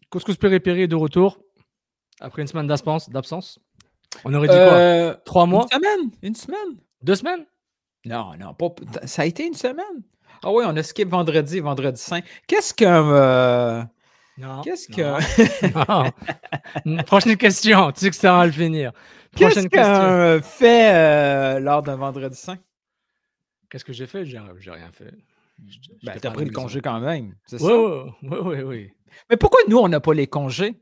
Couscous Péripéri est de retour après une semaine d'absence. On aurait dit quoi? 3 mois? Une semaine? 2 semaines? Non, pas, ça a été une semaine. Ah oui, on a skip vendredi saint. Qu'est-ce que... Non. Non. Prochaine question. Tu sais que ça va le finir. Qu'est-ce qu'un fait lors d'un vendredi saint? Qu'est-ce que j'ai fait? J'ai rien fait. T'as pris le congé quand même, c'est ça? Oui. Mais pourquoi nous, on n'a pas les congés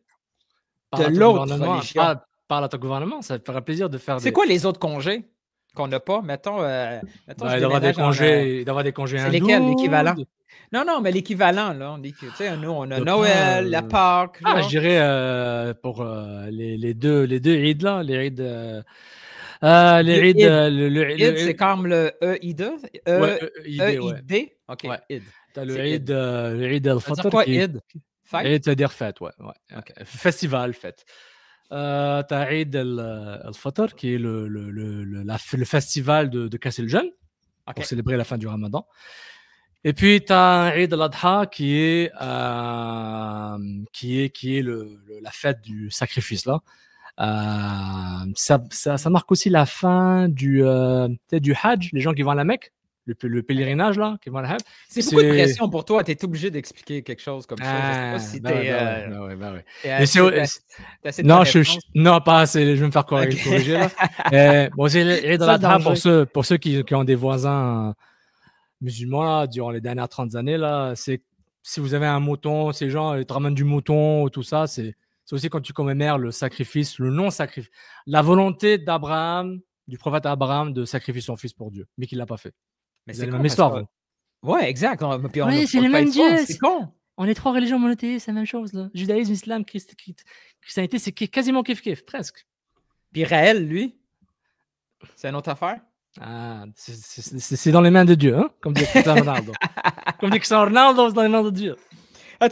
de l'autre religion? Parle à ton gouvernement, ça te fera plaisir de faire C'est quoi les autres congés qu'on n'a pas? Mettons d'avoir des congés c'est lesquels, l'équivalent? Non, mais l'équivalent, là. Nous, on a Noël, la Pâques. Je dirais pour les deux Eid, là, les Eid... les Eid, c'est comme le E-I-D? E-I-D? OK, Eid. T'as le Eid al-Fitr. C'est quoi Eid? Eid, c'est-à-dire fête, ouais. Festival, fête. T'as Eid al-Fitr, qui est le festival de casser le jeûne, pour célébrer la fin du Ramadan. Et puis, tu as Eid al-Adha qui est la fête du sacrifice, là. Ça marque aussi la fin du Hajj, les gens qui vont à la Mecque, le pèlerinage, là, qui vont à la Hajj. C'est beaucoup de pression pour toi, tu es obligé d'expliquer quelque chose comme ça. Je sais pas si non, pas assez, je vais me faire corriger là. C'est Eid al-Adha pour ceux qui ont des voisins musulmans là, durant les dernières 30 années, là, c'est si vous avez un mouton, ces gens ils te ramènent du mouton, tout ça, c'est aussi quand tu commémores le sacrifice, le non-sacrifice, la volonté d'Abraham, du prophète Abraham, de sacrifier son fils pour Dieu, mais qu'il ne l'a pas fait. Mais c'est la même histoire. Oui, exact. C'est les mêmes dieux. C'est con. On est 3 religions monothéistes, c'est la même chose. Là. Judaïsme, islam, christianité, c'est quasiment kiff-kiff, presque. Puis Raël, lui, c'est une autre affaire? C'est dans les mains de Dieu, hein? Comme dit Cristiano Ronaldo. Comme dit Cristiano Ronaldo, c'est dans les mains de Dieu.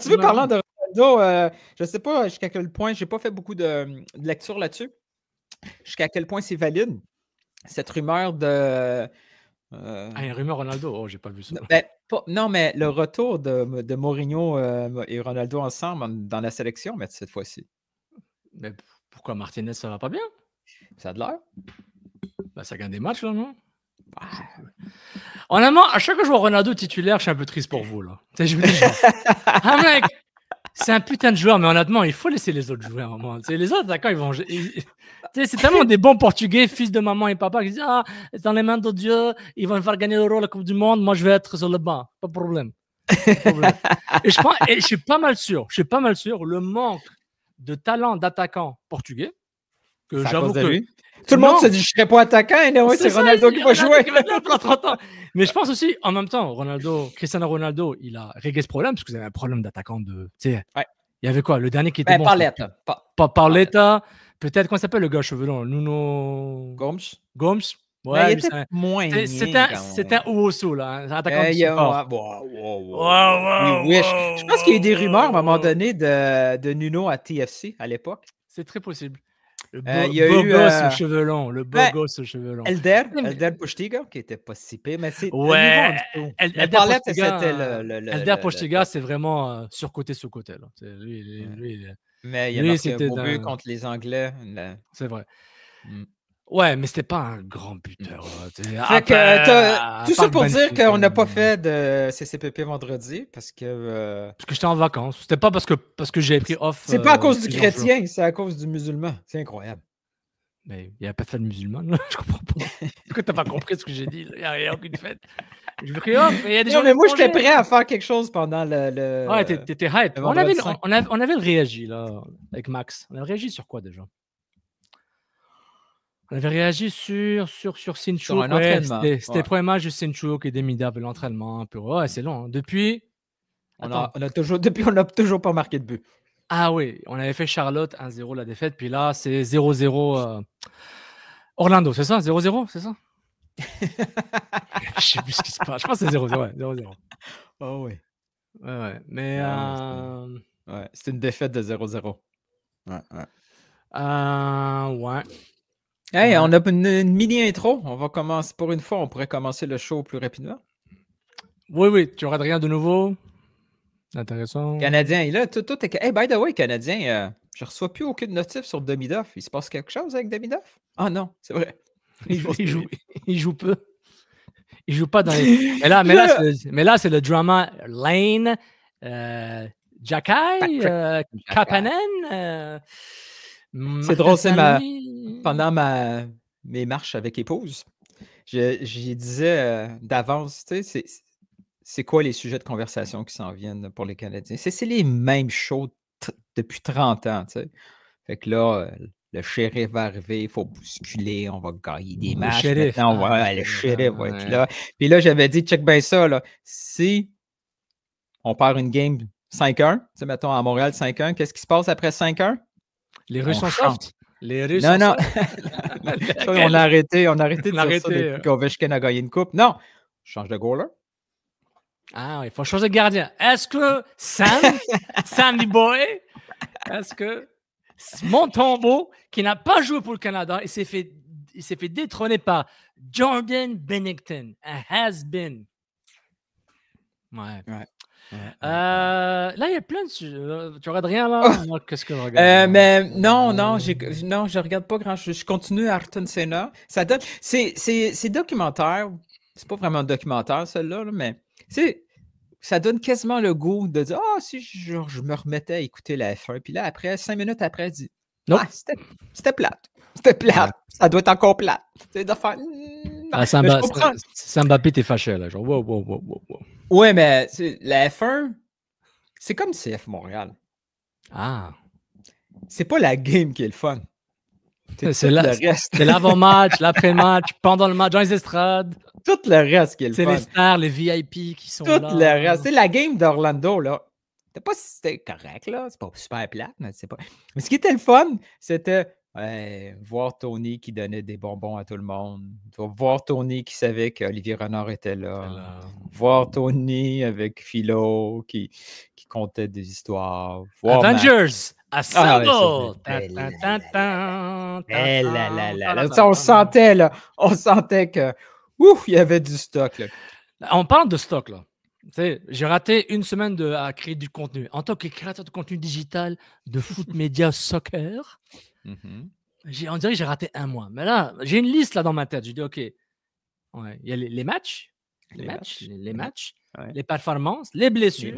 Tu veux, parlant de Ronaldo, je ne sais pas jusqu'à quel point, je n'ai pas fait beaucoup de lecture là-dessus, jusqu'à quel point c'est valide, cette rumeur de... une rumeur Ronaldo? Oh, j'ai pas vu ça. Non, mais le retour de Mourinho et Ronaldo ensemble dans la sélection, mais cette fois-ci. Mais pourquoi Martinez, ça va pas bien? Ça a de l'air. Ça gagne des matchs, là, non? Honnêtement, à chaque fois que je vois Ronaldo titulaire, je suis un peu triste pour vous, là. Je me dis, mec, c'est un putain de joueur, mais honnêtement, il faut laisser les autres jouer à un moment. Les autres attaquants, ils vont... c'est tellement des bons Portugais, fils de maman et papa, qui disent c'est dans les mains de Dieu, ils vont faire gagner l'Euro, la Coupe du Monde, moi je vais être sur le banc. Pas de problème. Et je suis pas mal sûr, le manque de talent d'attaquant portugais, que j'avoue que... Tout le monde se dit je serais pas attaquant, et c'est Ronaldo qui va jouer. Pendant 30 ans. Mais je pense aussi, en même temps, Cristiano Ronaldo, il a réglé ce problème, parce que vous avez un problème d'attaquant de... Il y avait quoi? Le dernier qui était bon? Par l'État. Peut-être, comment s'appelle le gars chevelu long? Nuno... Gomes. Ouais, il était moins c'est un Ouosso, là. Un attaquant de support. Je pense qu'il y a eu des rumeurs, à un moment donné, de Nuno à TFC, à l'époque. C'est très possible. Le beau gosse aux cheveux longs. Elder Postiga, qui était pas si pire, mais c'est... Elder Postiga, c'est vraiment surcoté, sous-côté. Mais il a marqué un beau but contre les Anglais. C'est vrai. Ouais, mais c'était pas un grand buteur. Tout ça pour dire qu'on n'a pas fait de CCPP vendredi parce que j'étais en vacances. C'était pas parce que j'ai pris off. C'est pas à cause du chrétien, c'est à cause du musulman. C'est incroyable. Mais il n'y a pas de fête musulmane. Je comprends pas. Pourquoi t'as pas compris ce que j'ai dit? Il n'y a aucune fête. Je me pris off. Il y a des gens. Mais moi, j'étais prêt à faire quelque chose pendant le... Ouais, t'étais hype. On avait réagi là avec Max. On avait réagi sur quoi déjà? On avait réagi sur Sinchuk. Sur un entraînement. C'était le premier match de Sinchuk et d'Emida, l'entraînement un peu. Ouais, c'est long. Depuis... on n'a toujours pas marqué de but. Ah oui, on avait fait Charlotte 1-0 la défaite, puis là, c'est 0-0 Orlando, c'est ça? 0-0, c'est ça? Je sais plus ce qui se passe. Je pense que c'est 0-0, ouais, 0-0. Oh oui. Ouais. Mais... c'était une défaite de 0-0. Ouais. Hey, on a une mini-intro. On va commencer. Pour une fois, on pourrait commencer le show plus rapidement. Oui, tu n'auras rien de nouveau? Intéressant. Canadien, et là, tout est. Hey, by the way, Canadien, je ne reçois plus aucune notif sur Demidov. Il se passe quelque chose avec Demidov? Ah non, c'est vrai. Il joue peu. Il joue pas dans les. Mais là, c'est le drama Lane, Jacky, Kapanen. C'est drôle, c'est pendant mes marches avec épouse, j'y disais d'avance, tu sais, c'est quoi les sujets de conversation qui s'en viennent pour les Canadiens? C'est les mêmes choses depuis 30 ans, tu sais. Fait que là, le shérif va arriver, il faut bousculer, on va gagner des matchs. Maintenant, le shérif va être là. Puis là, j'avais dit, check bien ça, là. Si on perd une game 5-1, tu sais, mettons à Montréal 5-1, qu'est-ce qui se passe après 5-1? Les Russes sont soft. Les Russes non. On a arrêté de dire ça depuis qu'Ovechkin a gagné une coupe. Non, change de goaler. Ah oui, il faut changer de gardien. Est-ce que Sammy Boy, est-ce que Montembeault, qui n'a pas joué pour le Canada, il s'est fait détrôner par Jordan Binnington, un has-been. Ouais. Là, il y a plein de sujets. Tu regardes rien là? Qu'est-ce que je regarde? Mais non, je regarde pas grand-chose. Je continue Ayrton Senna. Ça donne. C'est documentaire. C'est pas vraiment un documentaire, celle-là, mais ça donne quasiment le goût de dire si je me remettais à écouter la F1. Puis là, après, 5 minutes après, elle dit non, c'était plate. C'était plate. Ouais. Ça doit être encore plate. C'est de faire. Mbappé, t'es fâché là. Genre, wow. Ouais, mais la F1, c'est comme CF Montréal. Ah. C'est pas la game qui est le fun. C'est l'avant-match, l'après-match, pendant le match, dans les estrades. Tout le reste qui est le fun. C'est les stars, les VIP qui sont là. Tout le reste. C'est la game d'Orlando, là. C'était correct, là. C'est pas super plate, mais c'est pas. Mais ce qui était le fun, c'était voir Tony qui donnait des bonbons à tout le monde. Voir Tony qui savait qu'Olivier Renard était là. Voir Tony avec Philo qui contait des histoires. Voir Avengers! Assemble! On sentait que il y avait du stock. Là. On parle de stock, là. J'ai raté une semaine à créer du contenu. En tant que créateur de contenu digital de foot, média, soccer, on dirait que j'ai raté un mois. Mais là, j'ai une liste là dans ma tête. Je dis, OK, il y a les matchs, les performances, les blessures,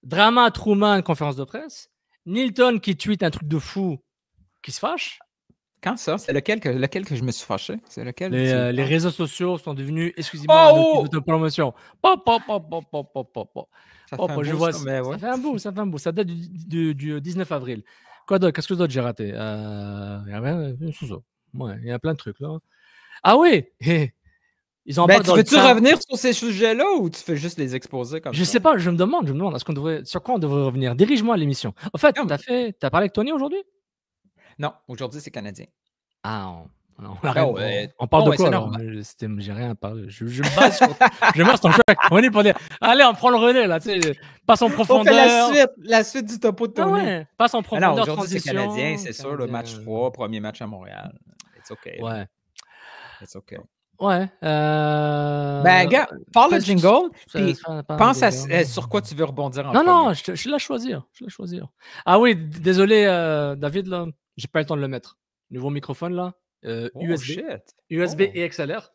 drama Truman, conférence de presse, Nilton qui tweet un truc de fou qui se fâche. Quand ça? C'est lequel que je me suis fâché? C'est lequel? Les réseaux sociaux sont devenus exclusivement un outil d'autopromotion. Ça fait un bout. Ça date du 19 avril. Quoi d'autre? Qu'est-ce que d'autre j'ai raté? Il y a plein de trucs là. Ah oui! Ils ont veux-tu revenir sur ces sujets-là ou tu fais juste les exposer comme ça? Je sais pas, je me demande sur quoi on devrait revenir. Dirige-moi à l'émission. En fait, t'as parlé avec Tony aujourd'hui? Non, aujourd'hui, c'est Canadien. Ah, on parle de quoi alors? J'ai rien à parler. Je me base sur ton track. On est pour dire, allez, on prend le relais là. Passe en profondeur. On fait la suite du topo de Tony. Passe en profondeur. Aujourd'hui, c'est Canadien, c'est sûr. Le match 3, premier match à Montréal. It's okay. Ouais. It's okay. Ouais. Gars, parle le jingle, puis pense sur quoi tu veux rebondir en premier. Non, je l'ai choisir. Ah oui, désolé, David, là, j'ai pas eu le temps de le mettre. Nouveau microphone, là. USB et XLR.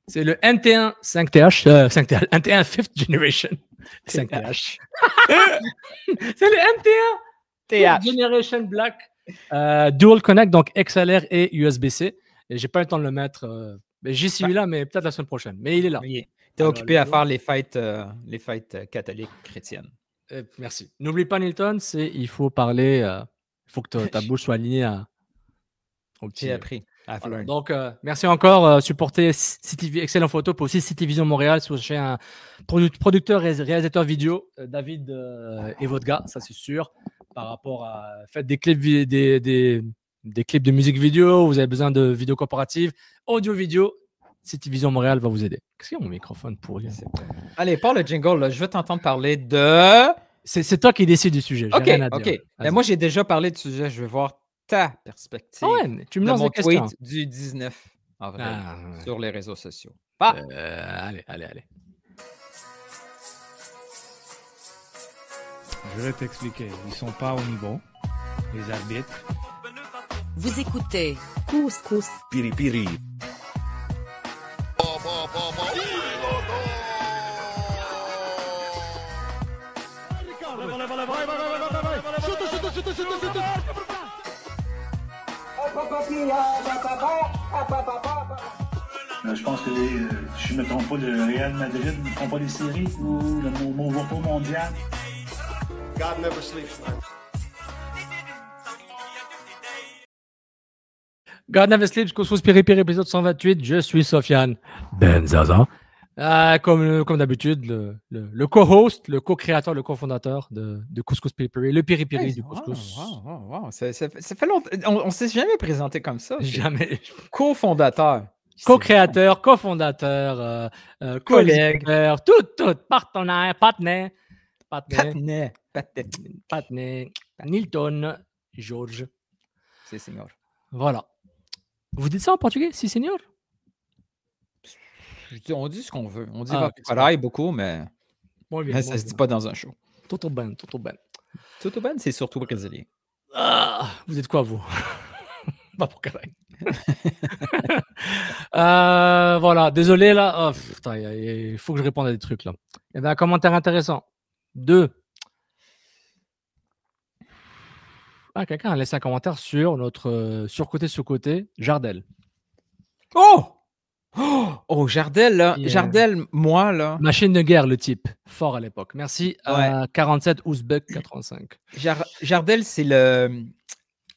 C'est le NT1 5TH. 5TH 5th Generation. 5TH. C'est le NT1 Generation Black Dual Connect, donc XLR et USB-C. Et j'ai pas eu le temps de le mettre. J'ai celui-là, mais peut-être la semaine prochaine. Mais il est là. T'es occupé à faire les fêtes catholiques chrétiennes. Merci. N'oublie pas, Nilton, il faut parler. Il faut que ta bouche soit alignée au petit. J'ai appris. Voilà. Donc, merci encore. Supporter CTV, excellent photo, pour aussi CT Vision Montréal. Si vous cherchez un producteur et réalisateur vidéo, David est votre gars, ça c'est sûr. Par rapport à faites des clips, des clips de musique vidéo, vous avez besoin de vidéos corporatives, audio-vidéo, CT Vision Montréal va vous aider. Qu'est-ce qu'il y a mon microphone pourri? Allez, parle le jingle, là. Je veux t'entendre parler de... C'est toi qui décides du sujet. J'ai rien à dire. OK. Mais moi, j'ai déjà parlé du sujet. Je veux voir ta perspective. Tu me lances des questions. Tweet du 19. en vrai, Ouais. sur les réseaux sociaux. Allez. Je vais t'expliquer. Ils sont pas au niveau, les arbitres. Vous écoutez Couscous Piripiri. Je pense que si je ne me trompe pas, le Real Madrid ne font pas les séries ou le Movo mondial. God never sleeps, man. God Never Sleeps, Couscous Piripiri, épisode 128. Je suis Sofiane Benzaza. Comme d'habitude, le co-host, le co-créateur, le cofondateur de Couscous Piripiri, le Piripiri du couscous. Wow. Ça fait longtemps. On ne s'est jamais présenté comme ça. Jamais. Cofondateur. Co-créateur, cofondateur, collègue, tout, partenaire, partenaire, Nilton, George. C'est signor. Voilà. Vous dites ça en portugais, si senior? On dit ce qu'on veut. On dit pareil beaucoup, mais ça se dit pas dans un show. Tudo bem. Tudo bem, c'est surtout brésilien. Vous êtes quoi, vous? Pas pour carré. Voilà, désolé là. Il faut que je réponde à des trucs là. Il y avait un commentaire intéressant. 2. Quelqu'un a laissé un commentaire sur notre surcoté sous-côté, Jardel. Oh, Jardel, là. Jardel, moi, là. Machine de guerre, le type. Fort à l'époque. Merci à 47 Ouzbek 85. Jardel, c'est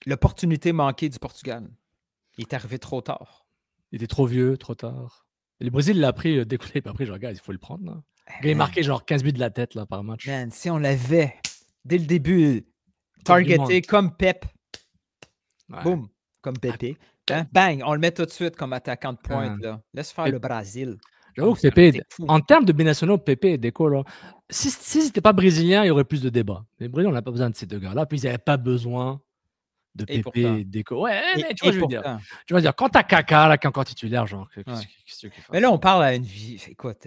l'opportunité manquée du Portugal. Il est arrivé trop tard. Il était trop vieux, trop tard. Et le Brésil l'a pris, dès qu'il l'a pas pris, genre, gars, il faut le prendre. Là. Il a marqué genre 15 buts de la tête là, par match. Man, si on l'avait, dès le début, targeté comme Pep. Ouais. Boum, comme Pépé. Hein? Bang, on le met tout de suite comme attaquant de pointe. Là. Laisse faire le Brésil. J'avoue que Pépé, en termes de binationaux, Pépé et Deco, là, si c'était pas brésilien, il y aurait plus de débats. Mais le Brésil, on n'a pas besoin de ces deux gars-là. Puis ils n'avaient pas besoin de Pépé et Deco. Ouais, mais tu vois, je veux dire. Tu vas dire, quand t'as Kaka, là, qui est encore titulaire, genre, qu'est-ce que tu fais? Mais là, on parle à une vie. Écoute,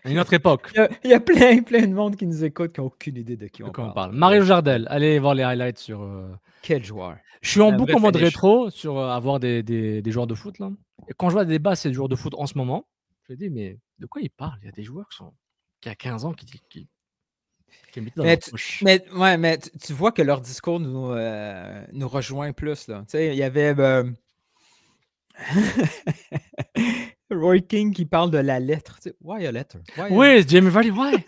une autre époque. Il y a plein de monde qui nous écoute qui n'ont aucune idée de qui on parle. Mario Jardel, allez voir les highlights sur. Quel joueur. Je suis en boucle en mode rétro sur avoir des joueurs de foot là. Et quand je vois des débats, c'est des joueurs de foot en ce moment. Je me dis, mais de quoi ils parlent? Il y a des joueurs qui a 15 ans qui mais tu vois que leur discours nous rejoint plus. Là. Tu sais, il y avait Roy King qui parle de la lettre. Tu sais, why a letter? Oui, Jamie Vardy, why?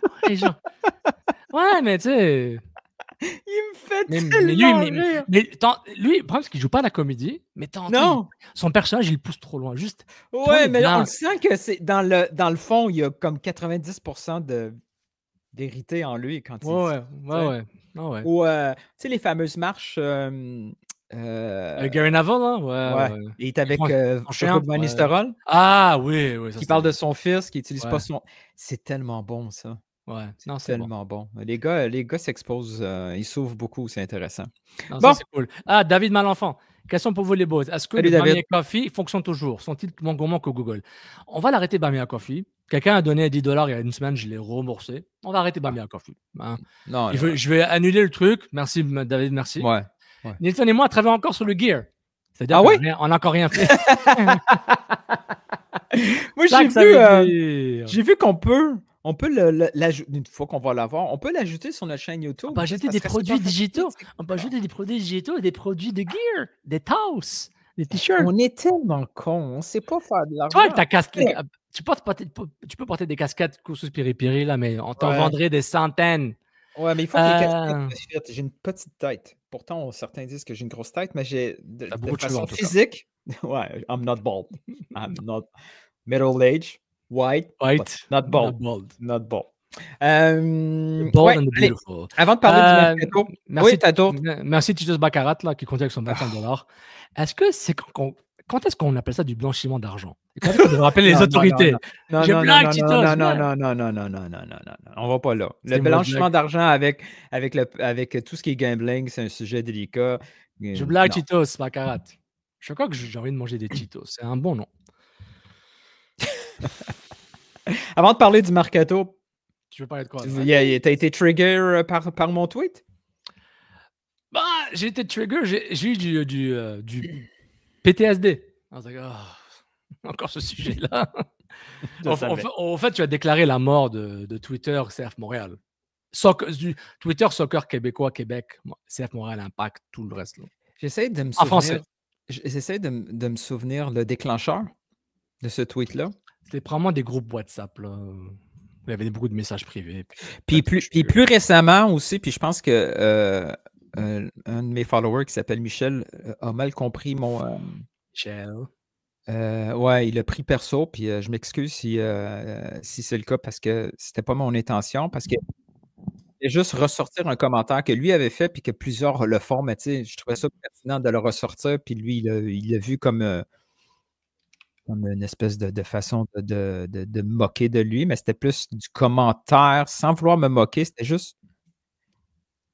Ouais, mais tu sais. Il me fait tellement rire. Mais lui, le problème, c'est qu'il joue pas à la comédie, mais son personnage, il le pousse trop loin. Juste. Ouais, mais on sent que c'est dans le fond, il y a comme 90% de vérité en lui quand il Ouais. Ou, tu sais, les fameuses marches. Gary Neville, là? Ouais. Il est avec Van Nistelrooy. Ah, oui. Qui parle de son fils, qui n'utilise pas son. C'est tellement bon, ça. Ouais, c'est tellement bon. Les gars s'exposent, ils s'ouvrent beaucoup, c'est intéressant. Non, ça, c'est cool. David Malenfant, question pour vous les boys. Est-ce que le Bamia Coffee fonctionne toujours? Sont-ils moins gourmands que Google? On va l'arrêter, Bamia Coffee. Quelqu'un a donné $10 il y a une semaine, je l'ai remboursé. On va arrêter Bamia Coffee. Hein. Non, je vais annuler le truc. Merci, David, merci. Ouais. Nilton et moi travaillons encore sur le gear. C'est-à-dire on n'a encore rien fait. Moi, j'ai vu qu'on peut. On peut l'ajouter, une fois qu'on va l'avoir, on peut l'ajouter sur notre chaîne YouTube. On peut ajouter des produits digitaux. On peut ajouter des produits digitaux et des produits de gear, des tasses, des t-shirts. On est tellement cons, on ne sait pas faire de l'argent. Toi, avec ta casquette, tu peux porter des casquettes Couscous Piripiri, là, mais on t'en vendrait des centaines. Ouais, mais il faut que les casquettes. J'ai une petite tête. Pourtant, certains disent que j'ai une grosse tête, mais j'ai de façon physique. Ouais, I'm not bald. I'm not middle age. White, not bald. Not bald. Bald and beautiful. Avant de parler du mercato, merci Tato. Merci Titus Baccarat là, qui compte avec son $25. Est-ce que c'est quand est-ce qu'on appelle ça du blanchiment d'argent? Quand est-ce qu'on devrait appeler les autorités? Non, on va pas là. Le blanchiment d'argent avec tout ce qui est gambling, c'est un sujet délicat. Je blague Titus Baccarat. Chaque fois que j'ai envie de manger des Cheetos, c'est un bon nom. Avant de parler du Mercato, tu veux parler de quoi? T'as été trigger par mon tweet? Bah, j'ai été trigger, j'ai eu du PTSD. Encore ce sujet-là. En fait, tu as déclaré la mort de Twitter CF Montréal. Twitter Soccer Québécois Québec, CF Montréal Impact, tout le reste. J'essaie de me souvenir. En français. J'essaie de me souvenir le déclencheur de ce tweet-là. C'était probablement des groupes WhatsApp. Là. Il y avait beaucoup de messages privés. Puis plus récemment aussi, puis je pense que un de mes followers qui s'appelle Michel a mal compris mon... Michel. Ouais, il a pris perso, puis je m'excuse si c'est le cas parce que c'était pas mon intention, parce que juste ressortir un commentaire que lui avait fait puis que plusieurs le font, mais tu sais, je trouvais ça pertinent de le ressortir, puis lui, il l'a vu comme une espèce de façon de me moquer de lui, mais c'était plus du commentaire sans vouloir me moquer, c'était juste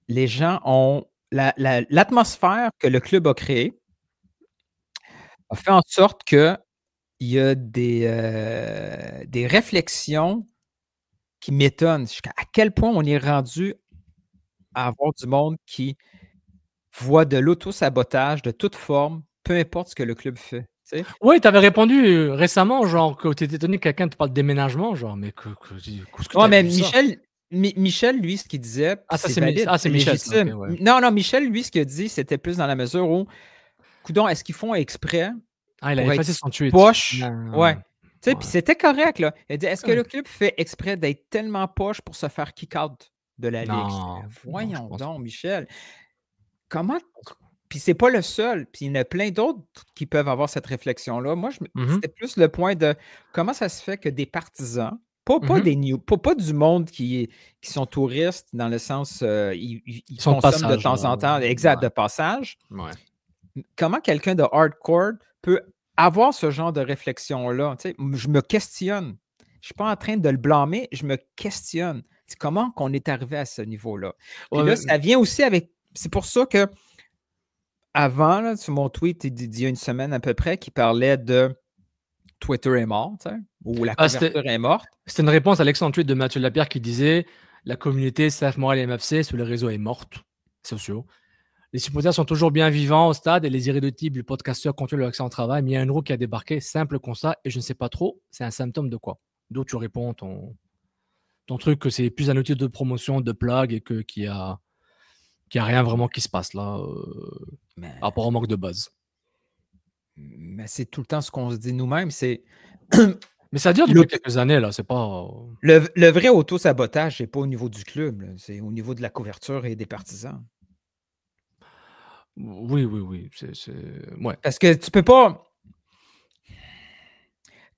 les gens ont l'atmosphère que le club a créée a fait en sorte qu'il y a des réflexions qui m'étonnent. À quel point on est rendu à avoir du monde qui voit de l'auto-sabotage de toute forme, peu importe ce que le club fait. T'sais? Oui, tu avais répondu récemment, genre, que tu étais étonné que quelqu'un te parle de déménagement, genre, mais ouais, mais Michel, lui, ce qu'il disait. C'est Michel. Okay, ouais. Non, Michel, lui, ce qu'il a dit, c'était plus dans la mesure où, coudonc, est-ce qu'ils font exprès? Il a effacé son tweet. Poche. Ouais. Tu sais, puis c'était correct, là. Il a dit, est-ce que le club fait exprès d'être tellement poche pour se faire kick-out de la Ligue? Voyons donc, Michel. Comment... Puis c'est pas le seul. Puis il y en a plein d'autres qui peuvent avoir cette réflexion-là. Moi, c'était plus le point de comment ça se fait que des partisans, pas du monde qui sont touristes dans le sens ils consomment passage, de temps en temps, de passage. Ouais. Comment quelqu'un de hardcore peut avoir ce genre de réflexion-là? Tu sais, je me questionne. Je ne suis pas en train de le blâmer, je me questionne. C'est comment qu'on est arrivé à ce niveau-là? Puis là, ça vient aussi avec... C'est pour ça que avant, là, sur mon tweet, il y a une semaine à peu près, qui parlait de Twitter est mort, tu sais, ou la couverture est morte. C'était une réponse à l'excellent tweet de Mathieu Lapierre qui disait « La communauté CF Montréal et MFC sur le réseau est morte. » Sociaux. Les supporters sont toujours bien vivants au stade et les irréductibles podcasteurs continuent leur excellent travail, mais il y a un nouveau qui a débarqué, simple constat, et je ne sais pas trop, c'est un symptôme de quoi? D'où tu réponds ton truc que c'est plus un outil de promotion, de plug et qu'il y a rien vraiment qui se passe là par rapport au manque de buzz. Mais c'est tout le temps ce qu'on se dit nous-mêmes, c'est... Mais ça dure depuis quelques années, là, c'est pas... Le vrai auto-sabotage, c'est pas au niveau du club, là, c'est au niveau de la couverture et des partisans. Oui. Ouais. Parce que tu peux pas...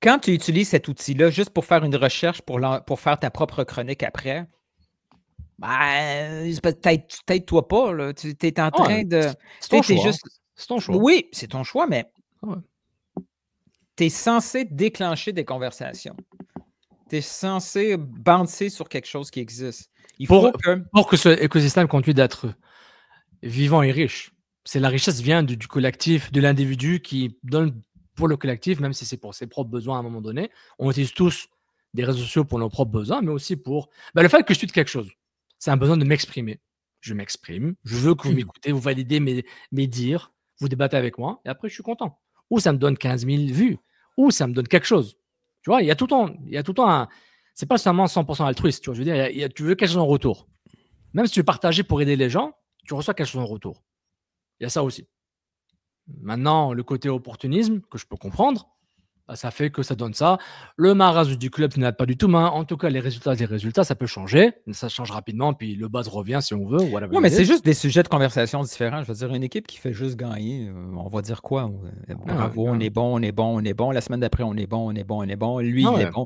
Quand tu utilises cet outil-là juste pour faire une recherche, pour faire ta propre chronique après, peut-être toi pas, là. Tu es en train de... C'est ton choix. C'est ton choix. Oui, c'est ton choix, mais tu es censé déclencher des conversations. Tu es censé bouncer sur quelque chose qui existe. Pour que ce écosystème continue d'être vivant et riche. La richesse vient du collectif, de l'individu qui donne pour le collectif, même si c'est pour ses propres besoins à un moment donné. On utilise tous des réseaux sociaux pour nos propres besoins, mais aussi pour le fait que je tweete quelque chose. C'est un besoin de m'exprimer. Je m'exprime, je veux que vous m'écoutez, vous validez mes dires, vous débattez avec moi, et après, je suis content. Ou ça me donne 15 000 vues, ou ça me donne quelque chose. Tu vois, il y a tout le temps un... C'est pas seulement 100% altruiste, tu vois. Je veux dire, tu veux quelque chose en retour. Même si tu veux partager pour aider les gens, tu reçois quelque chose en retour. Il y a ça aussi. Maintenant, le côté opportunisme, que je peux comprendre, ça fait que ça donne ça. Le marasme du club n'a pas du tout, mais en tout cas, les résultats, ça peut changer. Ça change rapidement, puis le buzz revient si on veut. Oui, mais c'est juste des sujets de conversation différents. Je veux dire, une équipe qui fait juste gagner, on va dire quoi? Bravo, on est bon. La semaine d'après, on est bon. Lui, il est bon.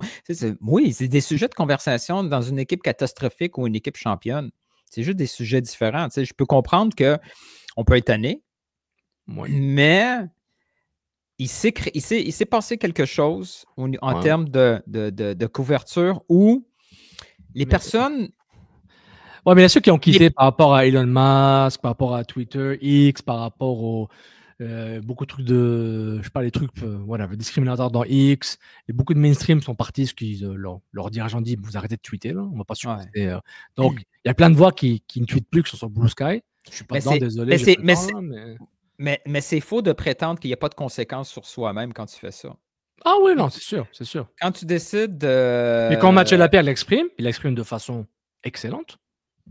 Oui, c'est des sujets de conversation dans une équipe catastrophique ou une équipe championne. C'est juste des sujets différents. Tu sais, je peux comprendre qu'on peut être tanné, mais... Il s'est passé quelque chose en termes de couverture où les personnes... Oui, mais il y a ceux qui ont quitté par rapport à Elon Musk, par rapport à Twitter, X, par rapport au beaucoup de trucs de. Je sais pas, les trucs voilà, discriminatoires dans X. Et beaucoup de mainstream sont partis parce qu'ils leur dirigeant dit vous arrêtez de tweeter, là, on va pas supporter. Donc, il y a plein de voix qui ne tweetent plus, qui sont sur Blue Sky. Je suis pas dedans, désolé. Mais c'est faux de prétendre qu'il n'y a pas de conséquences sur soi-même quand tu fais ça. Ah oui, non, c'est sûr, c'est sûr. Quand tu décides de. Mais quand Mathieu Lapierre l'exprime, il l'exprime de façon excellente.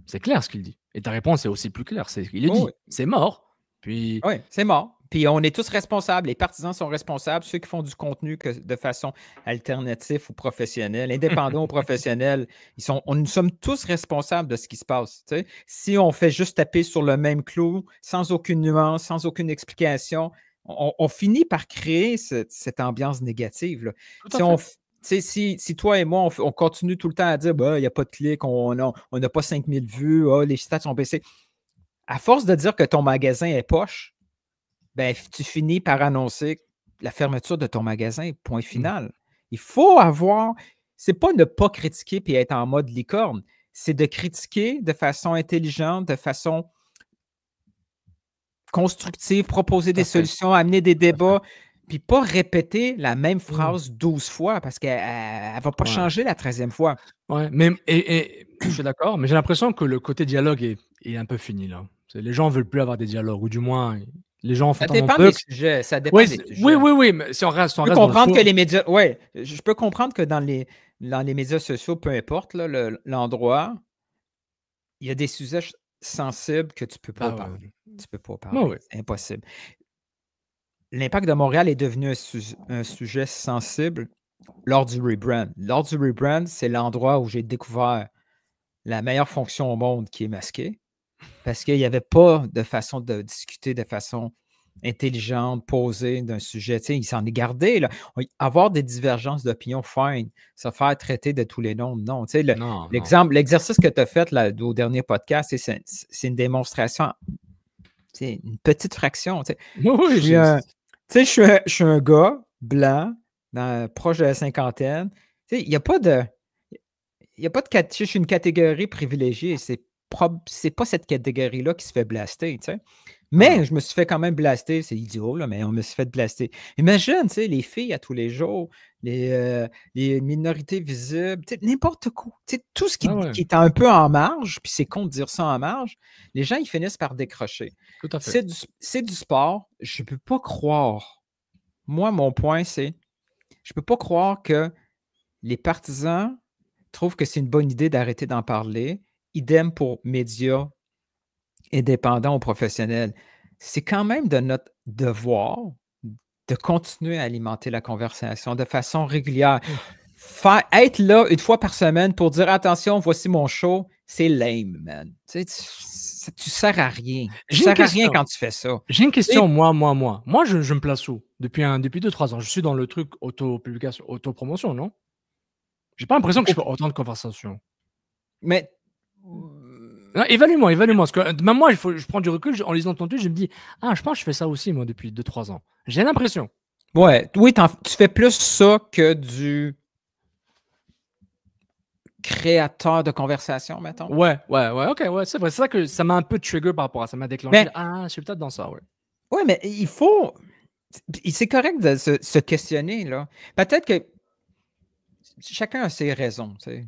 C'est clair ce qu'il dit. Et ta réponse est aussi plus claire. Il le dit. C'est mort. Puis... Oui, c'est mort. Puis on est tous responsables. Les partisans sont responsables. Ceux qui font du contenu de façon alternative ou professionnelle, indépendant ou professionnel, nous sommes tous responsables de ce qui se passe. Tu sais. Si on fait juste taper sur le même clou, sans aucune nuance, sans aucune explication, on finit par créer cette ambiance négative. Là. Si toi et moi, on continue tout le temps à dire il n'y a pas de clics, on n'a pas 5000 vues, les stats sont baissés. À force de dire que ton magasin est poche, ben, tu finis par annoncer la fermeture de ton magasin, point final. Il faut avoir... C'est pas ne pas critiquer et être en mode licorne, c'est de critiquer de façon intelligente, de façon constructive, proposer des solutions, amener des débats, puis pas répéter la même phrase 12 fois parce qu'elle ne va pas changer la 13e fois. Ouais, mais je suis d'accord, mais j'ai l'impression que le côté dialogue est un peu fini, là. Les gens ne veulent plus avoir des dialogues, ou du moins, les gens font ça dépend des sujets. Ça dépend des sujets. Oui, mais si on reste, je peux comprendre que les médias... Oui, je peux comprendre que dans les médias sociaux, peu importe l'endroit, il y a des sujets sensibles que tu ne peux pas parler. Tu peux pas parler. C'est impossible. L'Impact de Montréal est devenu un sujet sensible lors du rebrand. Lors du rebrand, c'est l'endroit où j'ai découvert la meilleure fonction au monde qui est masquée. Parce qu'il n'y avait pas de façon de discuter de façon intelligente, posée d'un sujet. Tu sais, il s'en est gardé. Là. Avoir des divergences d'opinion, fine. Se faire traiter de tous les noms, non. Tu sais, l'exercice que tu as fait là, au dernier podcast, c'est une démonstration. C'est une petite fraction. Tu sais. Oui, je suis un gars blanc, proche de la cinquantaine. Tu sais, il n'y a pas de... Je suis une catégorie privilégiée. C'est pas cette catégorie-là qui se fait blaster, tu sais. Mais je me suis fait quand même blaster. C'est idiot, là, mais on me suis fait blaster. Imagine, tu sais, les filles à tous les jours, les minorités visibles, tu sais, n'importe quoi. Tu sais, tout ce qui est un peu en marge, puis c'est con de dire ça en marge, les gens, ils finissent par décrocher. Tout à fait. C'est du sport. Je ne peux pas croire. Moi, mon point, c'est je ne peux pas croire que les partisans trouvent que c'est une bonne idée d'arrêter d'en parler. Idem pour médias indépendants ou professionnels. C'est quand même de notre devoir de continuer à alimenter la conversation de façon régulière. Être là une fois par semaine pour dire attention, voici mon show, c'est lame, man. Tu sers à rien. Tu sers à rien quand tu fais ça. J'ai une question, moi. Moi, je me place où? Depuis 2-3 ans, je suis dans le truc auto-publication, auto-promotion, non? J'ai pas l'impression que je fais autant de conversations. Mais non, évalue-moi. Parce que même moi, je prends du recul en lisant ton tweet, je me dis je pense que je fais ça aussi, moi, depuis 2-3 ans. J'ai l'impression. Oui, tu fais plus ça que du créateur de conversation, mettons. Ouais, ok, c'est vrai. C'est ça que ça m'a un peu trigger par rapport à ça. Ça m'a déclenché. Je suis peut-être dans ça, ouais. Oui, mais il faut. C'est correct de se questionner, là. Peut-être que chacun a ses raisons, tu sais.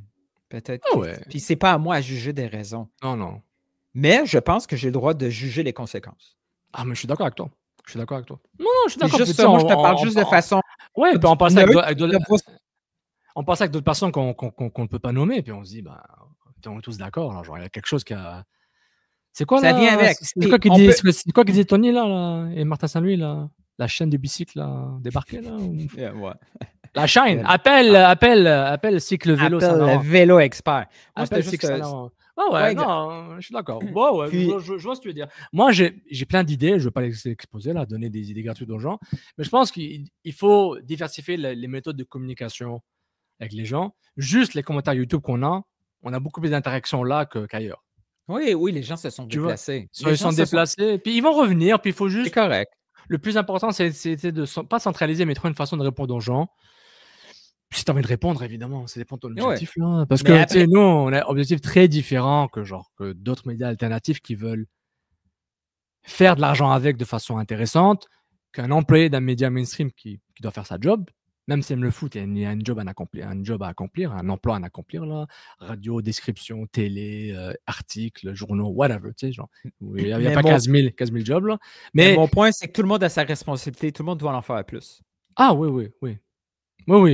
Peut-être. Puis c'est pas à moi à juger des raisons. Non. Mais je pense que j'ai le droit de juger les conséquences. Ah, mais je suis d'accord avec toi. Non, je suis d'accord. Juste ça, moi, je te parle juste de façon... Ouais, puis on passe avec d'autres personnes qu'on ne peut pas nommer, puis on se dit, on est tous d'accord. Genre, il y a quelque chose qui a... C'est quoi, là? Ça vient avec. C'est quoi qui dit Tony, là, et Martin Saint-Louis, là? La chaîne du bicycle, là, débarquée, là? La chaîne. Appelle Cycle Vélo. Appelle Vélo Expert. Moi, appelle Cycle non, je suis d'accord. Puis... je vois ce que tu veux dire. Moi, j'ai plein d'idées. Je ne veux pas les exposer, là, donner des idées gratuites aux gens. Mais je pense qu'il faut diversifier les méthodes de communication avec les gens. Juste les commentaires YouTube qu'on a, on a beaucoup plus d'interactions là qu'ailleurs. Oui, les gens se sont déplacés. Ils sont déplacés, puis ils vont revenir, puis il faut juste... C'est correct. Le plus important, c'est de pas centraliser, mais trouver une façon de répondre aux gens. Si tu as envie de répondre, évidemment, ça dépend de ton objectif. Là. Parce que nous, on a un objectif très différent que d'autres médias alternatifs qui veulent faire de l'argent avec de façon intéressante qu'un employé d'un média mainstream qui doit faire sa job. Même si aime le foot, il y a un job à accomplir, un emploi à accomplir, là. Radio, description, télé, articles, journaux, whatever, tu sais, genre. Il n'y a pas 15 000 jobs, là. Mais mon point, c'est que tout le monde a sa responsabilité, tout le monde doit en faire plus. Ah oui. Oui.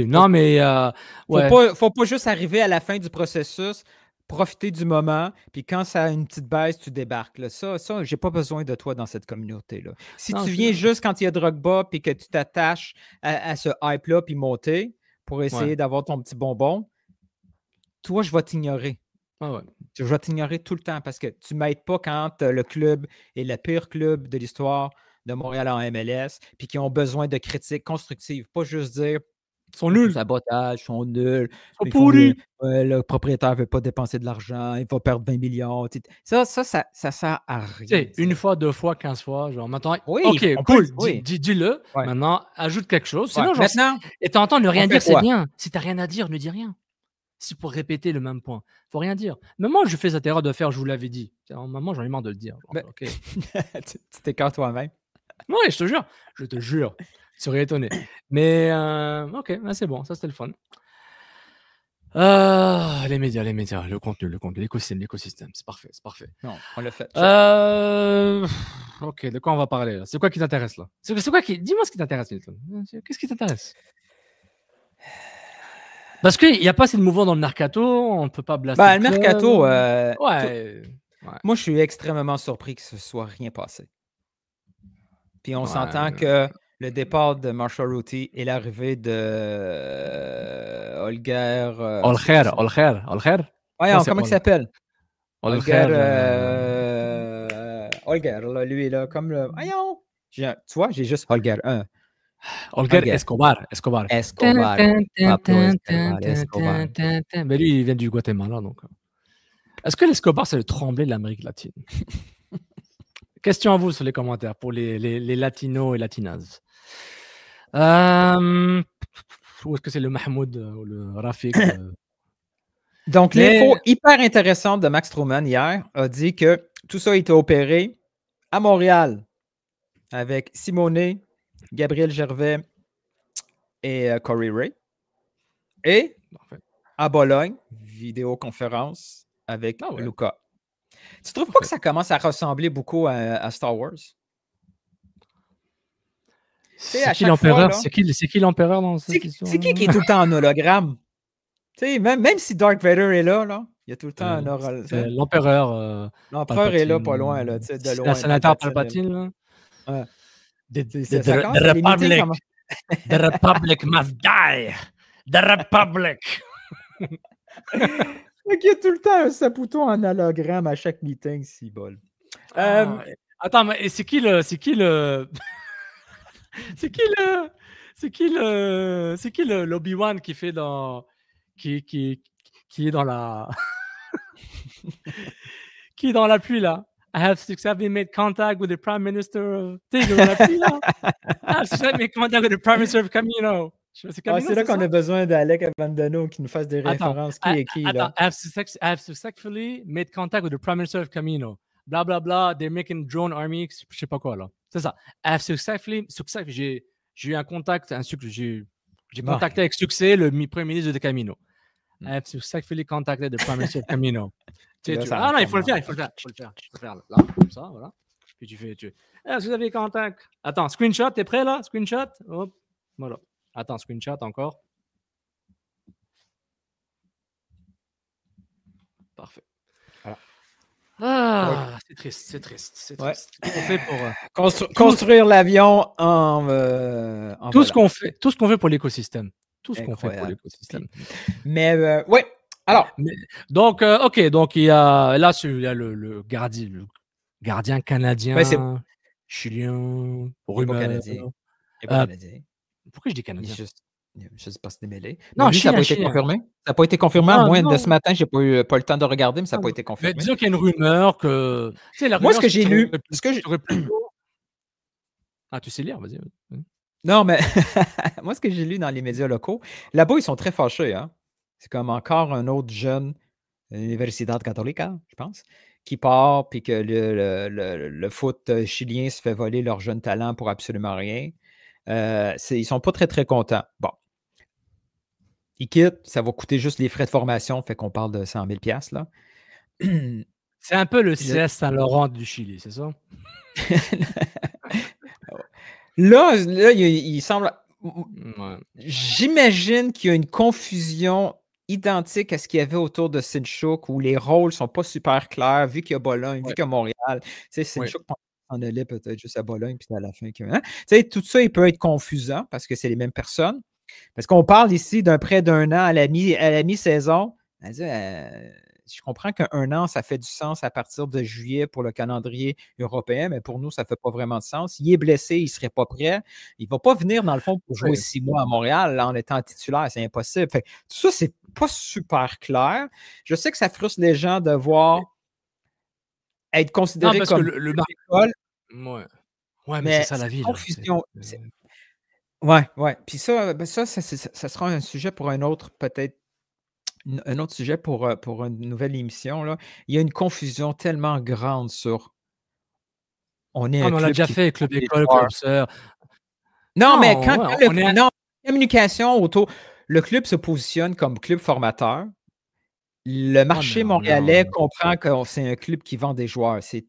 Non, mais... Faut pas juste arriver à la fin du processus, profiter du moment, puis quand ça a une petite baisse, tu débarques. Là. Ça, j'ai pas besoin de toi dans cette communauté-là. Si tu viens juste quand il y a Drogba, puis que tu t'attaches à ce hype-là, puis monter pour essayer d'avoir ton petit bonbon, toi, je vais t'ignorer. Je vais t'ignorer tout le temps parce que tu ne m'aides pas quand le club est le pire club de l'histoire de Montréal en MLS, puis qui ont besoin de critiques constructives. Pas juste dire ils sont nuls. Sabotage, ils sont nuls. Ils sont pourris. Le propriétaire ne veut pas dépenser de l'argent, il va perdre 20 millions. Ça sert à rien. Une fois, 2 fois, 15 fois. Genre, maintenant, oui, OK, cool, dis-le. Ouais. Maintenant, ajoute quelque chose. Sinon, genre, et t'entends ne rien dire, c'est bien. Si tu n'as rien à dire, ne dis rien. Si pour répéter le même point, il ne faut rien dire. Même moi, je fais cette erreur de faire, je vous l'avais dit. Maman, j'en ai marre de le dire. Genre, OK. Tu t'écartes toi-même. Oui, je te jure. Tu serais étonné. Mais OK, c'est bon, ça c'était le fun. Les médias, le contenu, l'écosystème, c'est parfait. Non, on l'a fait. OK, de quoi on va parler là? C'est quoi qui t'intéresse là? Dis-moi ce qui t'intéresse, Milton. Qu'est-ce qui t'intéresse? Parce qu'il n'y a pas assez de mouvement dans le mercato, on ne peut pas blaster. Le mercato, ouais. Moi, je suis extrêmement surpris que ce ne soit rien passé. Puis on s'entend que le départ de Marshall Ruti et l'arrivée de Holger. Holger. Ouais, comment il s'appelle? Holger, là, lui, là, comme le. Voyons! Tu vois, j'ai juste Holger 1. Holger Escobar. Mais lui, il vient du Guatemala, donc. Est-ce que l'Escobar, c'est le Tremblay de l'Amérique latine? Question à vous sur les commentaires pour les latinos et latinas. Ou est-ce que c'est le Mahmoud ou le Rafik? Donc, l'info hyper intéressante de Max Truman hier a dit que tout ça a été opéré à Montréal avec Simone, Gabriel Gervais et Corey Ray. Et à Bologne, vidéoconférence avec Luca. Tu trouves pas que ça commence à ressembler beaucoup à Star Wars? C'est qui l'empereur? C'est qui l'empereur dans cette histoire? C'est qui est tout le temps en hologramme? Même si Darth Vader est là, il y a tout le temps un hologramme. L'empereur. L'empereur est là, pas loin, là, de loin. Le sénateur Palpatine, là. The Republic must die! The Republic! Il y a tout le temps un sapouton en hologramme à chaque meeting, si bol. Attends, mais c'est qui le l'Obi-Wan qui fait dans qui est dans la qui est dans la pluie là? I have successfully made contact with the Prime Minister of... Tu sais, dans la pluie là? I have successfully made contact with the Prime Minister of Camino. C'est là qu'on a besoin d'Alec Avandano qui nous fasse des références. Qui est qui, là? I have successfully made contact with the Prime Minister of Camino. Blah, blah, blah. They're making drone army. Je sais pas quoi, là. C'est ça. I have successfully... J'ai eu un contact, j'ai contacté avec succès le Premier ministre de Camino. I have successfully contacted the Prime Minister of Camino. Non, il faut le faire. Là, comme ça, voilà. Puis tu fais... Est-ce que vous avez contact? Attends, screenshot, t'es prêt, là? Screenshot. Hop, voilà. Attends, screenshot encore. Parfait. Voilà. C'est triste. Ouais. On fait pour construire l'avion en tout ce qu'on fait pour l'écosystème. Mais ouais. Alors. Donc, OK. Donc il y a le gardien canadien, chilien, rumeur. Pourquoi je dis canadien? Je ne sais pas se démêler. Non, ça n'a pas été confirmé. Ça n'a pas été confirmé. À moins de ce matin, je n'ai pas eu le temps de regarder, mais ça n'a pas été confirmé. Mais disons qu'il y a une rumeur que. Moi, ce que j'ai lu. Tu sais lire, vas-y. Non, mais moi, ce que j'ai lu dans les médias locaux, là-bas, ils sont très fâchés. Hein? C'est comme encore un autre jeune, l'Universidad Católica, je pense, qui part, puis que le foot chilien se fait voler leurs jeunes talents pour absolument rien. Ils ne sont pas très, très contents. Bon. Ils quittent, ça va coûter juste les frais de formation, fait qu'on parle de 100 000 $, là. C'est un peu le CS Saint-Laurent du Chili, c'est ça? Là, il semble... Ouais. J'imagine qu'il y a une confusion identique à ce qu'il y avait autour de Sinchuk, où les rôles ne sont pas super clairs, vu qu'il y a Bologne, vu qu'il y a Montréal. Tu sais, Sinchuk en allait peut-être juste à Bologne, puis à la fin... Hein? Tu sais, tout ça, il peut être confusant, parce que c'est les mêmes personnes. Parce qu'on parle ici d'un prêt d'1 an à la mi-saison. Je comprends qu'un an, ça fait du sens à partir de juillet pour le calendrier européen, mais pour nous, ça ne fait pas vraiment de sens. Il est blessé, il ne serait pas prêt. Il ne va pas venir, dans le fond, pour jouer 6 mois à Montréal là, en étant titulaire. C'est impossible. Fait, tout ça, c'est pas super clair. Je sais que ça frustre les gens de voir être considéré comme le école. Ouais, mais c'est ça la vie. Confusion. Ouais. Puis ça sera un sujet pour un autre, peut-être. Un autre sujet pour une nouvelle émission. Là. Il y a une confusion tellement grande sur. On est un on club l'a déjà fait, club école, club sœur. Non, mais quand communication autour. Le club se positionne comme club formateur. Le marché montréalais comprend que c'est un club qui vend des joueurs. C'est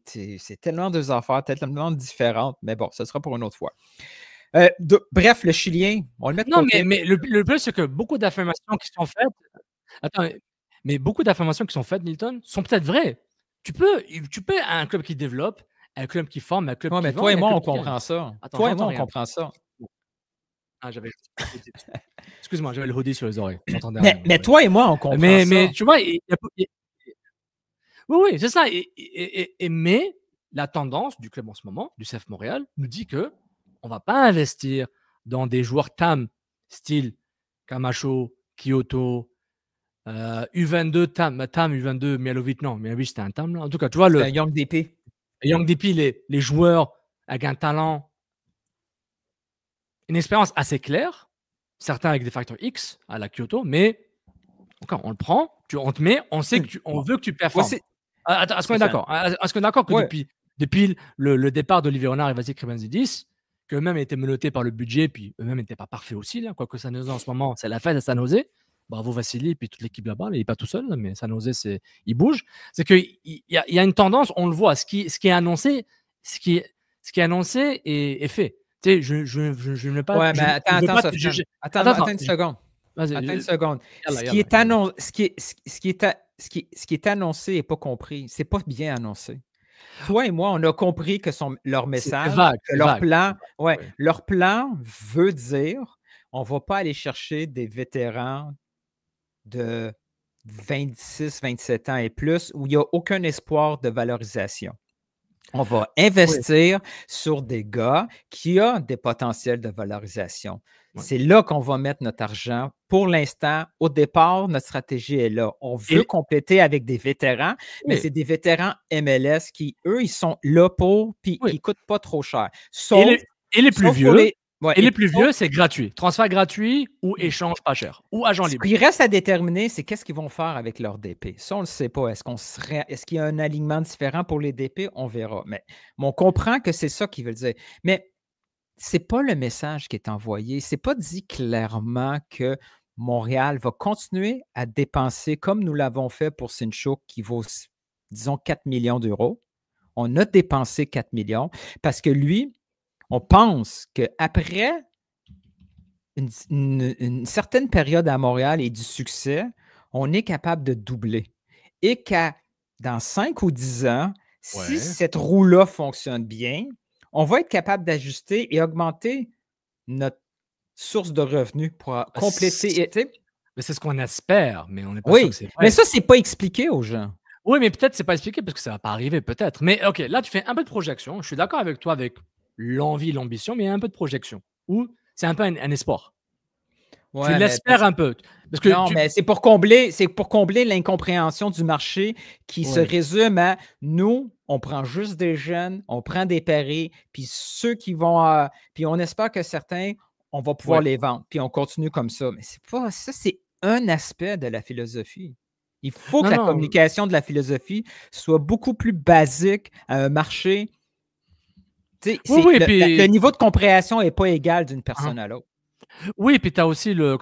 tellement deux affaires, tellement différentes. Mais bon, ce sera pour une autre fois. Bref, le Chilien, on le met de côté. Non, mais le plus, c'est que beaucoup d'affirmations qui sont faites. Attends, mais beaucoup d'affirmations qui sont faites, Milton, sont peut-être vraies. Tu peux un club qui développe, un club qui forme, un club qui mais vend. Toi et moi, on comprend ça. Toi et moi, on comprend ça. Ah, excuse-moi, j'avais le hoodie sur les oreilles. Mais toi et moi, on comprend ça. Mais tu vois, oui, c'est ça. Mais la tendance du club en ce moment, du CF Montréal, nous dit que on ne va pas investir dans des joueurs TAM, style Camacho, Kyoto, U22, TAM U22, Mialovic, non, Mialovic c'était un TAM. Là. En tout cas, tu vois, c'est un Young DP. Young DP, les joueurs avec un talent, une expérience assez claire, certains avec des facteurs X à la Kyoto, mais encore, on le prend, on te met, on sait on veut que tu performes. Attends, est-ce qu'on est d'accord? Est-ce qu'on est d'accord que depuis le départ d'Olivier Renard et Vasil Krebensidis, qu'eux-mêmes étaient menottés par le budget, puis eux-mêmes n'étaient pas parfaits aussi, là, quoique San Jose en ce moment, c'est la fête à San Jose. Bravo Vassili et puis toute l'équipe là-bas, il n'est pas tout seul, là, mais San Jose, il bouge. C'est qu'il y a une tendance, on le voit, ce qui est annoncé, ce qui est annoncé est fait. Tu sais, je ne vais pas. Ouais, mais attends une seconde. Attends une seconde. Ce qui est annoncé n'est pas compris. C'est pas bien annoncé. Toi et moi, on a compris que leur message, leur plan veut dire on ne va pas aller chercher des vétérans de 26, 27 ans et plus où il n'y a aucun espoir de valorisation. On va investir sur des gars qui ont des potentiels de valorisation. C'est là qu'on va mettre notre argent. Pour l'instant, au départ, notre stratégie est là. On veut compléter avec des vétérans, mais c'est des vétérans MLS qui, eux, ils sont là pour, puis ils ne coûtent pas trop cher. Et les plus vieux, les plus vieux, c'est gratuit. Transfert gratuit ou échange pas cher. Ou agent libre. Ce qui reste à déterminer, c'est qu'est-ce qu'ils vont faire avec leur DP. Ça, on ne le sait pas. Est-ce qu'il y a un alignement différent pour les DP? On verra. Mais on comprend que c'est ça qu'ils veulent dire. Mais ce n'est pas le message qui est envoyé. Ce n'est pas dit clairement que Montréal va continuer à dépenser comme nous l'avons fait pour Sinchuk, qui vaut, disons, 4 millions d'euros. On a dépensé 4 millions parce que lui, on pense qu'après une certaine période à Montréal et du succès, on est capable de doubler. Et dans 5 ou 10 ans, si cette roue-là fonctionne bien, on va être capable d'ajuster et augmenter notre source de revenus pour compléter. Mais c'est ce qu'on espère, mais on n'est pas sûr que c'est vrai. Mais ça, c'est pas expliqué aux gens. Oui, mais peut-être c'est pas expliqué parce que ça va pas arriver, peut-être. Mais OK, là, tu fais un peu de projection. Je suis d'accord avec toi avec l'envie, l'ambition, mais il y a un peu de projection. Ou c'est un peu un espoir. Tu l'espères un peu. Parce que mais c'est pour combler l'incompréhension du marché qui se résume à nous, on prend juste des jeunes, on prend des paris, puis ceux qui vont. Puis on espère que certains, on va pouvoir les vendre, puis on continue comme ça. Mais c'est pas ça, c'est un aspect de la philosophie. Il faut que la communication de la philosophie soit beaucoup plus basique à un marché. Le niveau de compréhension n'est pas égal d'une personne à l'autre. Oui, puis tu as aussi le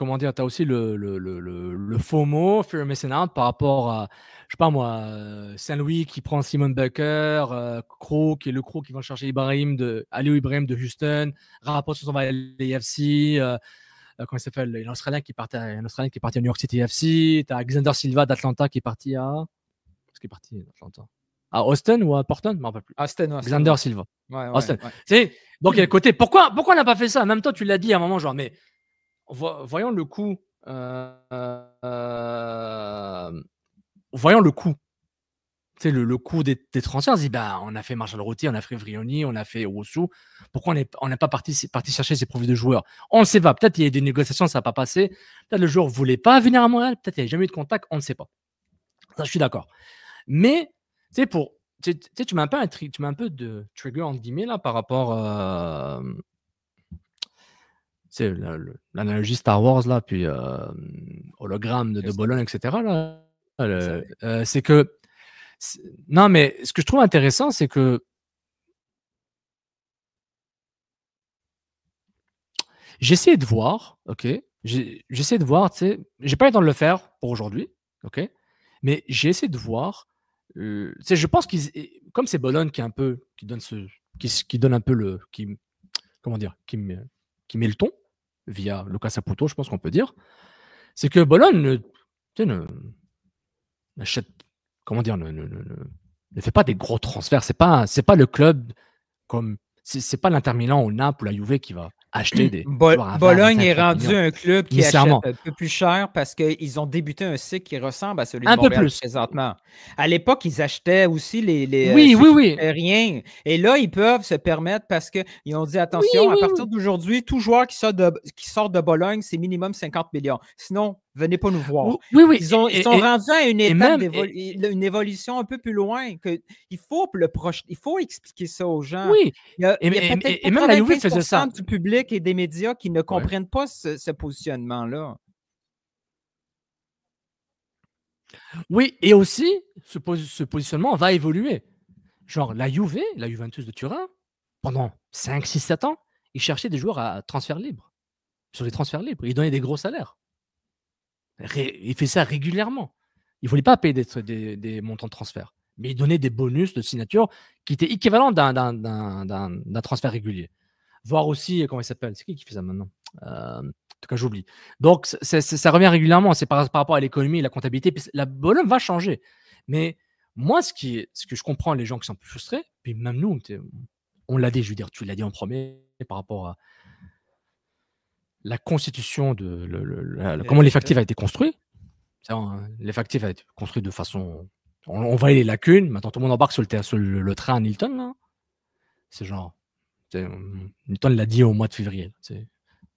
FOMO, Fear of Missing Out, par rapport à, je sais pas moi, Saint-Louis qui prend Simon Baker, Crow qui est le Crow qui va chercher Aliou Ibrahim de Houston, Rapport sur son va à l'AFC, comment il s'appelle, un Australien qui est parti à New York City FC, tu as Alexander Silva d'Atlanta qui est parti à... Est-ce qu'il est parti d'Atlanta? À Austin ou à Portland? Je ne me rappelle plus. Austin. Alexander Silva. Austin. Ouais. Donc, il y a le côté, pourquoi on n'a pas fait ça? Même toi, tu l'as dit à un moment, genre, mais voyons le coût. Voyons le coût. Tu sais, le coût des transferts. On se dit, on a fait Marshall Routier, on a fait Vrioni, on a fait Owusu. Pourquoi on n'est pas parti chercher ces profils de joueurs? On ne sait pas. Peut-être il y a des négociations, ça n'a pas passé. Peut-être le joueur ne voulait pas venir à Montréal. Peut-être il n'y a jamais eu de contact. On ne sait pas. Ça, je suis d'accord. Mais, tu sais, tu m'as un peu de trigger, entre guillemets, là, par rapport c'est l'analogie Star Wars, là, puis hologramme de Bologne, etc. Là, c'est que... Non, mais ce que je trouve intéressant, c'est que j'essaie de voir, ok? J'essaie de voir, tu sais, j'ai pas eu le temps de le faire pour aujourd'hui, ok? Mais j'ai essayé de voir, tu sais, je pense comme c'est Bologne qui donne un peu le... comment dire? Qui met le ton, via Lucas Saputo, je pense qu'on peut dire, c'est que Bologne n'achète, comment dire, ne fait pas des gros transferts. C'est pas le club comme, c'est pas l'Inter Milan ou Naples ou la Juve qui va acheter des Bologne est rendu un club qui achète un peu plus cher parce qu'ils ont débuté un cycle qui ressemble à celui de Montréal présentement. À l'époque, ils achetaient aussi les oui. rien. Et là, ils peuvent se permettre parce qu'ils ont dit attention, à partir d'aujourd'hui, tout joueur qui sort de Bologne, c'est minimum 50 millions. Sinon, venez pas nous voir. Oui. Ils sont rendus à une étape une évolution un peu plus loin. Il faut expliquer ça aux gens. Oui. Il y a et même la Juve faisait ça. Du public et des médias qui ne comprennent pas ce positionnement-là. Oui, et aussi, ce positionnement va évoluer. Genre, la Juventus de Turin, pendant 5, 6, 7 ans, ils cherchaient des joueurs à transfert libre. Sur les transferts libres, ils donnaient des gros salaires. Il fait ça régulièrement. Il ne voulait pas payer des montants de transfert, mais il donnait des bonus de signature qui étaient équivalents d'un transfert régulier. Voir aussi, comment il s'appelle? C'est qui fait ça maintenant? En tout cas, j'oublie. Donc, ça revient régulièrement. C'est par rapport à l'économie et la comptabilité. La Bologne va changer. Mais moi, ce que je comprends, les gens qui sont plus frustrés, puis même nous, on l'a dit, je veux dire, tu l'as dit en premier, par rapport à la constitution comment l'effectif a été construit. L'effectif a été construit de façon... On voyait les lacunes. Maintenant, tout le monde embarque sur le train à Nilton. Là. C'est genre... Nilton l'a dit au mois de février.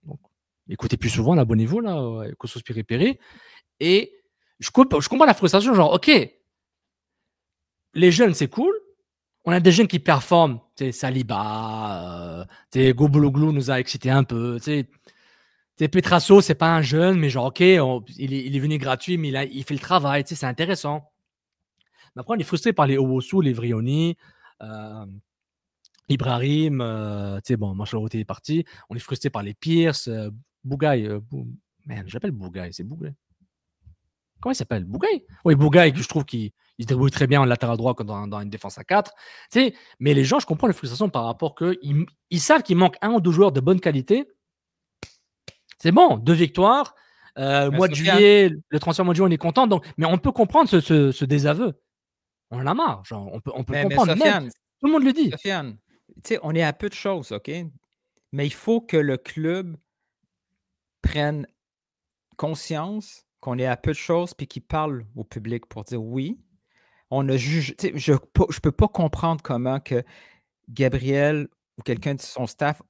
Donc, écoutez plus souvent, abonnez-vous là, Kossos Piri. Et je comprends la frustration, genre, ok, les jeunes, c'est cool. On a des jeunes qui performent. Saliba, Gobologlou nous a excité un peu. Petrasso, c'est pas un jeune, mais genre, ok, il est venu gratuit, mais il fait le travail. C'est intéressant. Mais après, on est frustré par les Owusu, les Vrioni, Ibrahim, Marshall Routier est parti. On est frustré par les Pierce, Bougaï. J'appelle Bougaï, c'est Bougaï. Comment il s'appelle? Bougaï? Oui, Bougaï, que je trouve qu'il se débrouille très bien en latéral droit dans une défense à 4. Mais les gens, je comprends la frustration par rapport qu'ils savent qu'il manque 1 ou 2 joueurs de bonne qualité. C'est bon, 2 victoires. Mois de juillet, le transfert mois de juillet, on est content. Donc, mais on peut comprendre ce désaveu. On en a marre. Genre, on peut comprendre. Sofiane, tout le monde le dit. Sofiane, on est à peu de choses, OK? Mais il faut que le club prenne conscience qu'on est à peu de choses puis qu'il parle au public pour dire oui, on a jugé. Je ne peux pas comprendre comment que Gabriel ou quelqu'un de son staff,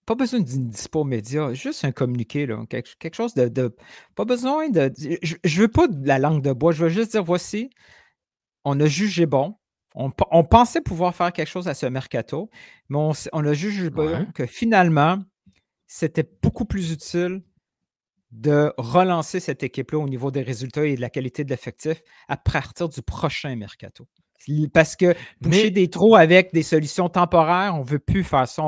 pas besoin d'une dispo aux médias, juste un communiqué, là, quelque chose de pas besoin de. Je ne veux pas de la langue de bois, je veux juste dire voici, on a jugé bon. On pensait pouvoir faire quelque chose à ce mercato, mais on a jugé bon que finalement, c'était beaucoup plus utile de relancer cette équipe-là au niveau des résultats et de la qualité de l'effectif à partir du prochain mercato. Parce que boucher des trous avec des solutions temporaires, on ne veut plus faire ça.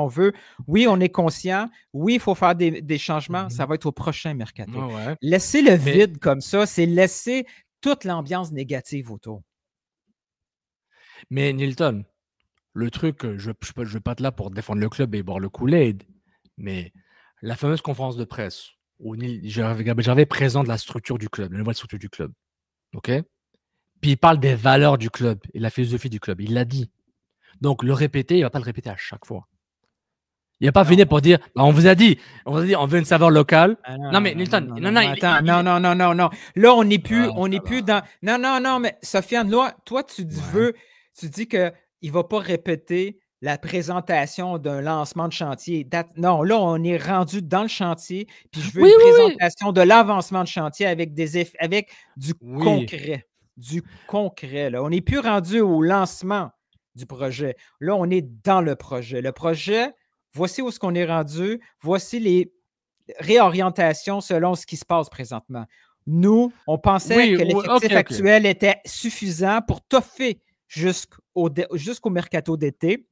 Oui, on est conscient. Oui, il faut faire des changements. Ça va être au prochain mercato. Ouais. Laisser le vide comme ça, c'est laisser toute l'ambiance négative autour. Mais Nilton, le truc, je ne vais pas être là pour défendre le club et boire le Kool-Aid, mais la fameuse conférence de presse où j'avais présent de la structure du club, la nouvelle structure du club. OK? Puis il parle des valeurs du club et la philosophie du club. Il l'a dit. Donc le répéter, il ne va pas le répéter à chaque fois. Il ne va pas venir pour dire on vous a dit, on veut une saveur locale. Non, mais Nilton, non. Là, on n'est plus dans. Non, mais Sofiane, toi, tu dis qu'il ne va pas répéter la présentation d'un lancement de chantier. Non, là, on est rendu dans le chantier, puis je veux une présentation de l'avancement de chantier avec du concret. Du concret. Là. On n'est plus rendu au lancement du projet. Là, on est dans le projet. Le projet, voici où est-ce qu'on est rendu. Voici les réorientations selon ce qui se passe présentement. Nous, on pensait que l'effectif actuel était suffisant pour toffer jusqu'au mercato d'été.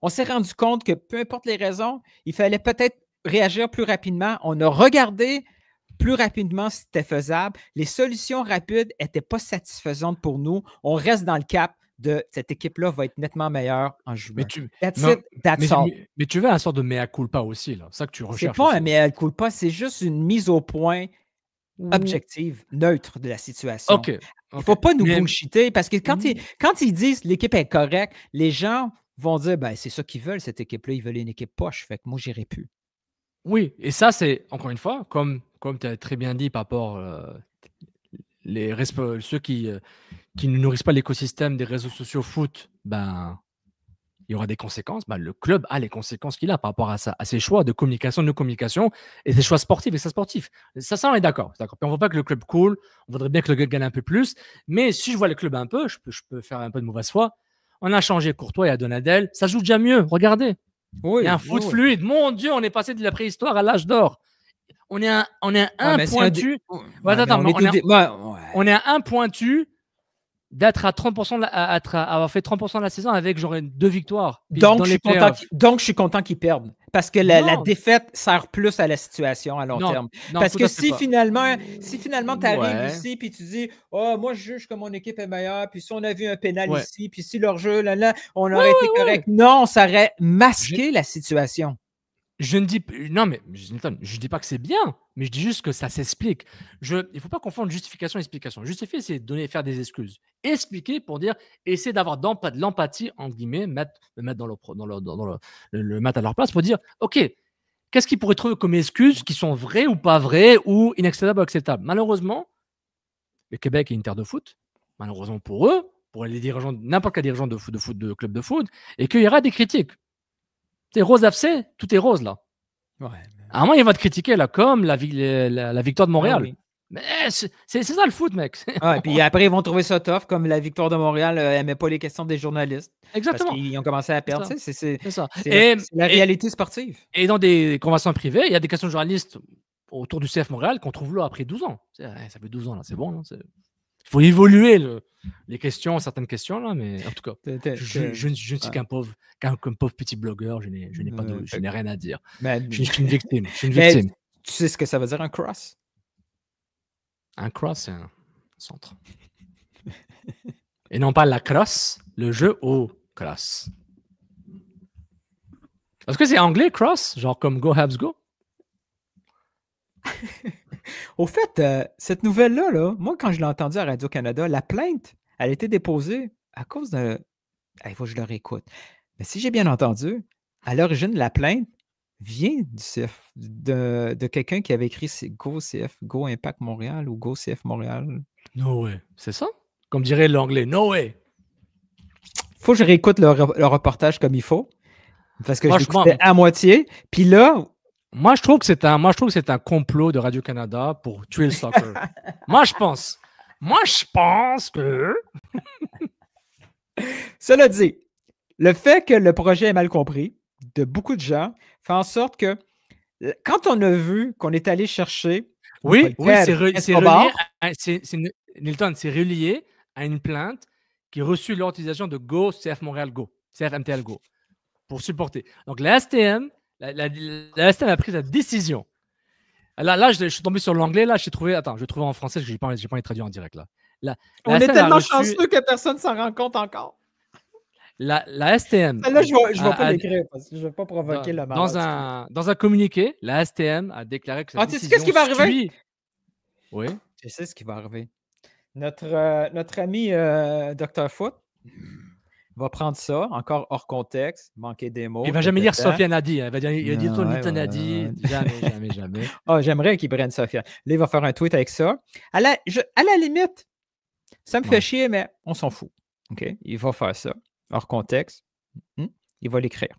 On s'est rendu compte que peu importe les raisons, il fallait peut-être réagir plus rapidement. On a regardé plus rapidement si c'était faisable. Les solutions rapides n'étaient pas satisfaisantes pour nous. On reste dans le cap de cette équipe-là va être nettement meilleure en juin. Mais tu veux un sort de mea culpa aussi, là. C'est ça que tu recherches. C'est pas un mea culpa, c'est juste une mise au point objective, neutre de la situation. Il ne faut pas nous bullshiter parce que quand ils disent l'équipe est correcte, les gens vont dire c'est ça qu'ils veulent, cette équipe-là. Ils veulent une équipe poche. Fait que moi, j'irai plus. Oui, et ça, c'est, encore une fois, comme tu as très bien dit par rapport ceux qui ne nourrissent pas l'écosystème des réseaux sociaux foot, il y aura des conséquences. Le club a les conséquences qu'il a par rapport à ses choix de communication, de communication et ses choix sportifs et sportifs. Ça, on est d'accord. Puis on ne veut pas que le club coule. On voudrait bien que le club gagne un peu plus. Mais si je vois le club un peu, je peux faire un peu de mauvaise foi. On a changé Courtois et Adonadel. Ça joue déjà mieux. Regardez. Il y a un foot fluide. Mon Dieu, on est passé de la préhistoire à l'âge d'or. On est à un pointu. On est à un pointu d'être à 30%, avoir fait 30% de la saison avec genre 2 victoires. Donc, je suis content qu'ils perdent. Parce que la défaite sert plus à la situation à long terme. Parce que si finalement tu arrives ici et tu dis moi je juge que mon équipe est meilleure, puis si on a vu un pénal ici, puis si leur jeu, on aurait été correct. Non, ça aurait masqué la situation. Je ne dis dis pas que c'est bien, mais je dis juste que ça s'explique. Il ne faut pas confondre justification et explication. Justifier, c'est faire des excuses. Expliquer pour dire, essayer d'avoir de l'empathie, entre guillemets, le mettre à leur place pour dire, OK, qu'est-ce qu'ils pourraient trouver comme excuses qui sont vraies ou pas vraies ou inacceptables ou acceptables. Malheureusement, le Québec est une terre de foot. Malheureusement pour eux, pour les dirigeants, n'importe quel dirigeant de club de foot, et qu'il y aura des critiques. C'est Rose FC, tout est rose là. À un moment, il va te critiquer là, comme la victoire de Montréal. Mais c'est ça le foot, mec. Puis après, ils vont trouver ça tough, comme la victoire de Montréal n'aimait pas les questions des journalistes. Exactement. Parce qu'ils ont commencé à perdre. C'est ça. C'est la réalité sportive. Et dans des conversations privées, il y a des questions de journalistes autour du CF Montréal qu'on trouve là après 12 ans. Ça fait 12 ans, là, c'est bon. Là, il faut évoluer les questions, certaines questions, là, mais en tout cas, je ne suis qu'un pauvre petit blogueur, je n'ai rien à dire. Je suis une victime. Tu sais ce que ça veut dire un cross? Un cross, c'est un centre. Et non pas la crosse, le jeu au cross. Est-ce que c'est anglais, cross? Genre comme Go Habs Go? Au fait, cette nouvelle-là, moi, quand je l'ai entendue à Radio-Canada, la plainte, elle a été déposée à cause d'un... Il faut que je le réécoute. Mais si j'ai bien entendu, à l'origine, la plainte vient du CF, de quelqu'un qui avait écrit Go CF, Go Impact Montréal ou Go CF Montréal. No way. C'est ça? Comme dirait l'anglais, no way. Faut que je réécoute le reportage comme il faut. Parce que je l'écoutais à moitié. Puis là... Moi, je trouve que c'est un complot de Radio-Canada pour tuer le soccer. Moi, je pense que... Cela dit, le fait que le projet est mal compris de beaucoup de gens fait en sorte que quand on a vu qu'on est allé chercher Oui, c'est Escobar. relié Nilton, c'est relié à une plainte qui a reçu l'autorisation de Go, CF Montréal Go, CF MTL Go, pour supporter. Donc la STM a pris la décision. Là, je suis tombé sur l'anglais, là, j'ai trouvé. Attends, je vais trouver en français, parce que j'ai pas envie de traduire en direct. Là. On est tellement chanceux que personne s'en rend compte encore. La STM. Là, je ne vais pas l'écrire parce que je ne vais pas provoquer le malade. Dans un communiqué, la STM a déclaré que tu sais ce qui va arriver? Oui. Tu sais ce qui va arriver. Notre ami Dr. Foot va prendre ça, encore hors contexte, manquer des mots. Il ne va jamais dire Sofiane a dit. Il va dire ton Nilton a dit. Jamais. Oh, j'aimerais qu'il prenne Sofiane. Là, il va faire un tweet avec ça. À la limite, ça me fait chier, mais on s'en fout. OK? Il va faire ça, hors contexte. Il va l'écrire.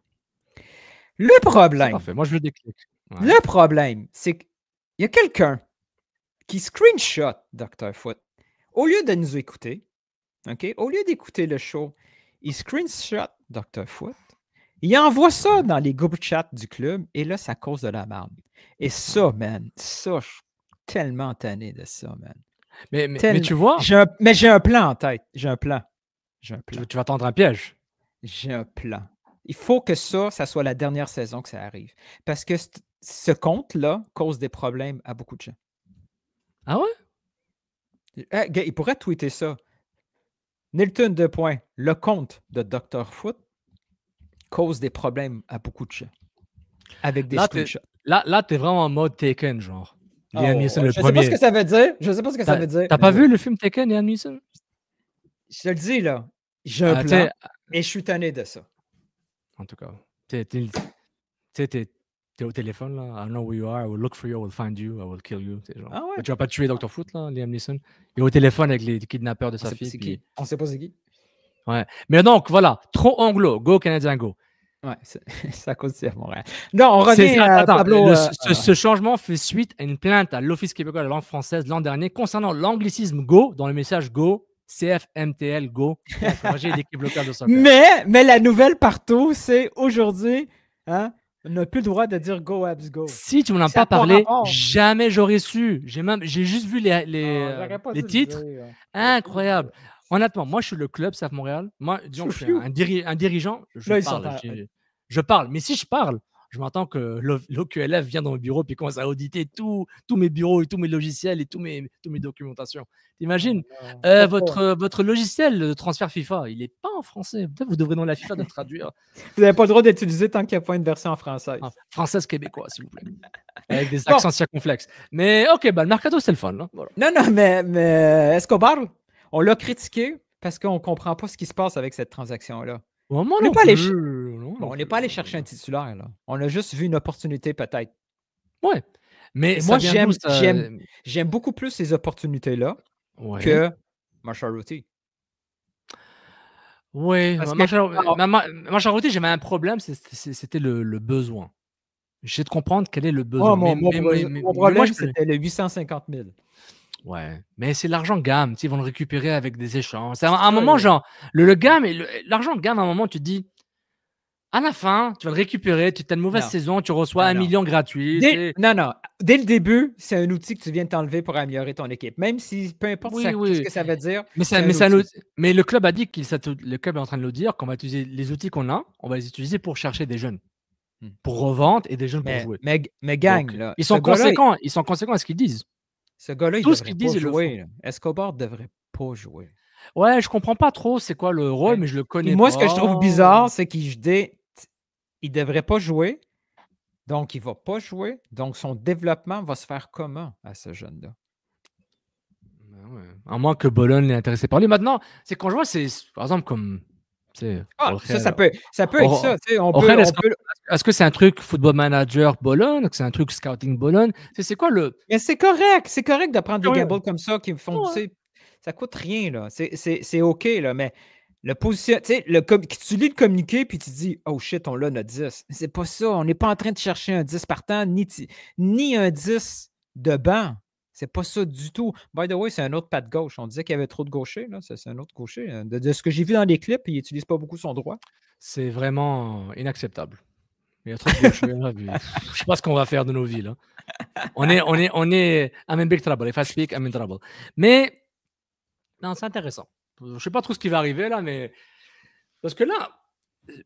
Le problème. Parfait. Moi, je le déclic. Ouais. Le problème, c'est qu'il y a quelqu'un qui screenshot Dr. Foot. Au lieu de nous écouter, OK? Au lieu d'écouter le show, il screenshot Dr. Foot. Il envoie ça dans les groupes chat du club et là, ça cause de la merde. Et ça, man, je suis tellement tanné de ça, man. Mais tu vois... J'ai un plan en tête. J'ai un plan. Tu vas tendre un piège. J'ai un plan. Il faut que ça soit la dernière saison que ça arrive. Parce que ce compte-là cause des problèmes à beaucoup de gens. Ah ouais? Il pourrait tweeter ça. Nilton, 2 points. Le compte de Dr. Foot cause des problèmes à beaucoup de gens. Avec des screenshots. Là, t'es vraiment en mode Taken, genre. Liam Neeson, le premier. Je sais pas ce que ça veut dire. Je sais pas ce que ça veut dire. T'as pas vu le film Taken, Liam Neeson? Je te le dis, là. J'ai un plan et je suis tanné de ça. En tout cas, t'es au téléphone, là. I don't know where you are. I will look for you. I will find you. I will kill you. Genre. Ah ouais? Tu vas pas tuer Dr. Foot, là, Liam Neeson. Il est au téléphone avec les kidnappeurs de sa fille. Puis... On sait pas c'est qui. Ouais. Mais donc, voilà. Trop anglo. Go, Canadien, go. Ouais, c'est à cause de Montréal. Non, on revient à Pablo. Ce changement fait suite à une plainte à l'Office québécois de la langue française l'an dernier concernant l'anglicisme Go, dans le message Go, CFMTL Go, pour encourager l'équipe locale de soccer. Mais la nouvelle partout, c'est aujourd'hui, on n'a plus le droit de dire Go Abs Go. Si tu m'en as pas parlé, jamais j'aurais su. J'ai juste vu les titres. Incroyable. Honnêtement, moi, je suis le club CF Montréal. Moi, disons que je suis un dirigeant. Je parle. Mais si je parle, je m'entends que l'OQLF vient dans mon bureau et commence à auditer tous mes bureaux et tous mes logiciels et tous mes documentations. T'imagines? Votre logiciel de transfert FIFA, il n'est pas en français. Peut-être vous devrez dans la FIFA de le traduire. Vous n'avez pas le droit d'utiliser tant qu'il n'y a pas une version en française. Française québécois, s'il vous plaît. Avec des accents circonflexes. Mais OK, le mercato, c'est le fun. Là. Voilà. Non, mais Escobar, on l'a critiqué parce qu'on ne comprend pas ce qui se passe avec cette transaction-là. On n'est pas allé chercher un titulaire. Là. On a juste vu une opportunité peut-être. Ouais. Mais moi, j'aime beaucoup plus ces opportunités-là que Marshall Routy. Oui. Marshall Routy, j'avais un problème, c'était le besoin. J'essaie de comprendre quel est le besoin. Mon problème, c'était les 850 000. Ouais, mais c'est l'argent gamme, ils vont le récupérer avec des échanges. À un moment, genre, le gamme, l'argent gamme, à un moment, tu te dis, à la fin, tu vas le récupérer, tu as une mauvaise saison, tu reçois 1 million gratuit. Non. Dès le début, c'est un outil que tu viens de t'enlever pour améliorer ton équipe. Même si, peu importe ce que ça veut dire. Mais le club a dit le club est en train de le dire, qu'on va utiliser les outils qu'on a, on va les utiliser pour chercher des jeunes. Pour revendre et des jeunes pour jouer. Mais gang, là, ils sont conséquents à ce qu'ils disent. Ce gars-là, il devrait pas jouer. Escobar ne devrait pas jouer. Ouais, je comprends pas trop c'est quoi le rôle, mais je le connais pas. Moi, ce que je trouve bizarre, c'est qu'il ne devrait pas jouer. Donc, il ne va pas jouer. Donc, son développement va se faire comment à ce jeune-là? Ouais. À moins que Bologne est intéressé par lui. Maintenant, c'est quand je vois, c'est par exemple comme... ça peut être ça. Est-ce que c'est un truc Football Manager Bologne? Est-ce que c'est un truc Scouting Bologne? C'est quoi le... Mais c'est correct. C'est correct de prendre des gambles comme ça qui font... Ça coûte rien. Là. C'est OK. Là, mais tu lis le communiqué puis tu dis « Oh shit, on l'a notre 10 ». C'est pas ça. On n'est pas en train de chercher un 10 partant ni un 10 de banc. C'est pas ça du tout. By the way, c'est un autre pas de gauche. On disait qu'il y avait trop de gauchers. Là. C'est un autre gaucher. De ce que j'ai vu dans les clips, il n'utilise pas beaucoup son droit. C'est vraiment inacceptable. Il y a trop de gauchers, là, puis, je sais pas ce qu'on va faire de nos vies, là. On est I'm in big trouble. If I speak, I'm in trouble. Mais, non, c'est intéressant. Je sais pas trop ce qui va arriver, là, mais... Parce que là,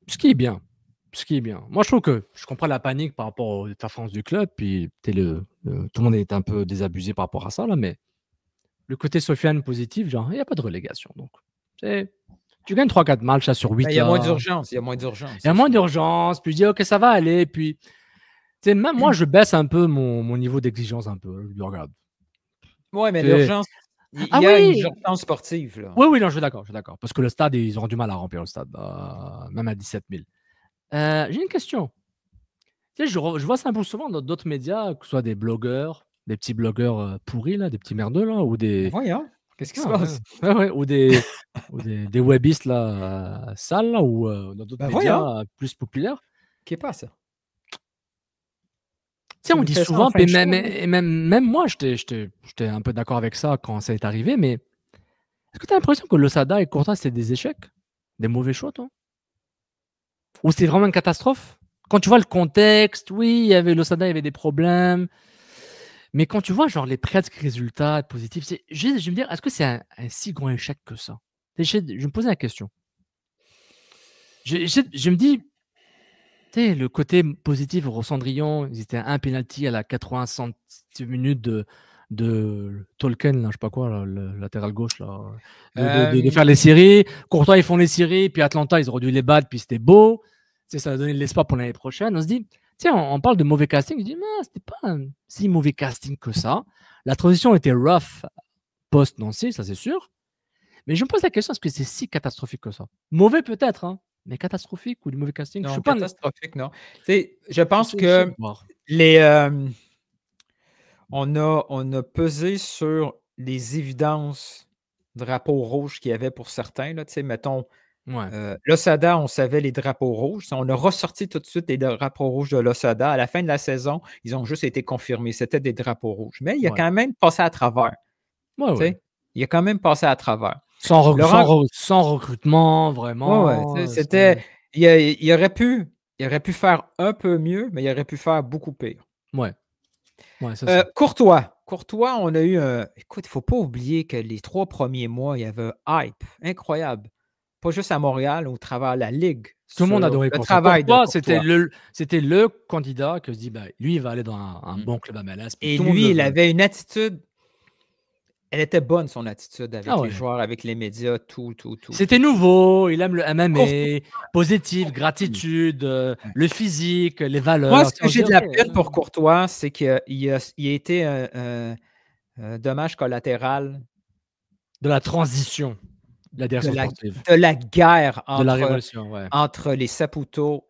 ce qui est bien, moi, je trouve que je comprends la panique par rapport aux performances du club, puis tout le monde est un peu désabusé par rapport à ça, là, mais le côté Sofiane positif, genre, il n'y a pas de relégation. Donc, tu gagnes 3-4 matchs là, sur 8. Il y a moins d'urgence. Il y a moins d'urgence. Il y a moins d'urgence. Puis je dis, OK, ça va aller. Puis, même moi, je baisse un peu mon niveau d'exigence un peu. Je dis, regarde. Oui, mais l'urgence, il y a une urgence sportive. Là. Oui, non, je suis d'accord. Parce que le stade, ils auront du mal à remplir le stade, même à 17 000. J'ai une question. Tu sais, je vois ça un peu souvent dans d'autres médias, que ce soit des blogueurs, des petits blogueurs pourris, là, des petits merdeux, là, ou des... Voyons, qu'est-ce qui se passe? Ouais, ou des webistes, là, sales, là, ou dans d'autres médias plus populaires. Qu'est-ce qui passe, ça? Tu sais, on dit souvent, et même moi, j'étais un peu d'accord avec ça quand ça est arrivé, mais est-ce que tu as l'impression que Losada et Courtois, c'était des échecs? Des mauvais choix, toi? Ou c'est vraiment une catastrophe? Quand tu vois le contexte, oui, Losada, il y avait des problèmes. Mais quand tu vois genre les presque résultats positifs, je vais me dire, est-ce que c'est un si grand échec que ça? Je me posais la question. Je me dis, tu sais, le côté positif au Cendrillon, ils étaient à un penalty à la 80 minutes de Tolkien, là, je sais pas quoi, là, le latéral gauche, là, de faire les séries. Courtois, ils font les séries, puis Atlanta, ils auraient dû les battre, puis c'était beau. Tu sais, ça a donné de l'espoir pour l'année prochaine. On se dit, tiens, on parle de mauvais casting. Je dis, mais c'était pas un si mauvais casting que ça. La transition était rough post-Nancy, ça c'est sûr. Mais je me pose la question, est-ce que c'est si catastrophique que ça? Mauvais peut-être, hein, mais catastrophique ou du mauvais casting? Non, je suis pas catastrophique, non. Tu sais, je pense que les... on a pesé sur les évidences drapeaux rouges qu'il y avait pour certains. Là, tu sais, mettons, Losada, on savait les drapeaux rouges. On a ressorti tout de suite les drapeaux rouges de Losada. À la fin de la saison, ils ont juste été confirmés. C'était des drapeaux rouges. Mais il a quand même passé à travers. Il a quand même passé à travers. Sans recrutement, vraiment. C'était... Il aurait pu faire un peu mieux, mais il aurait pu faire beaucoup pire. Courtois, on a eu un... Écoute, il ne faut pas oublier que les 3 premiers mois, il y avait un hype incroyable. Pas juste à Montréal, au travers de la Ligue. Tout le monde adorait Courtois. C'était le candidat qui se dit, lui, il va aller dans un bon club à MLS. Et lui, il avait une attitude... Elle était bonne, son attitude avec les joueurs, avec les médias, tout. C'était nouveau, il aime le MMA, positif, gratitude, le physique, les valeurs. Moi, ce que j'ai de la peine pour Courtois, c'est qu'il a été un dommage collatéral. De la transition, de la direction sportive. De la guerre entre les Saputo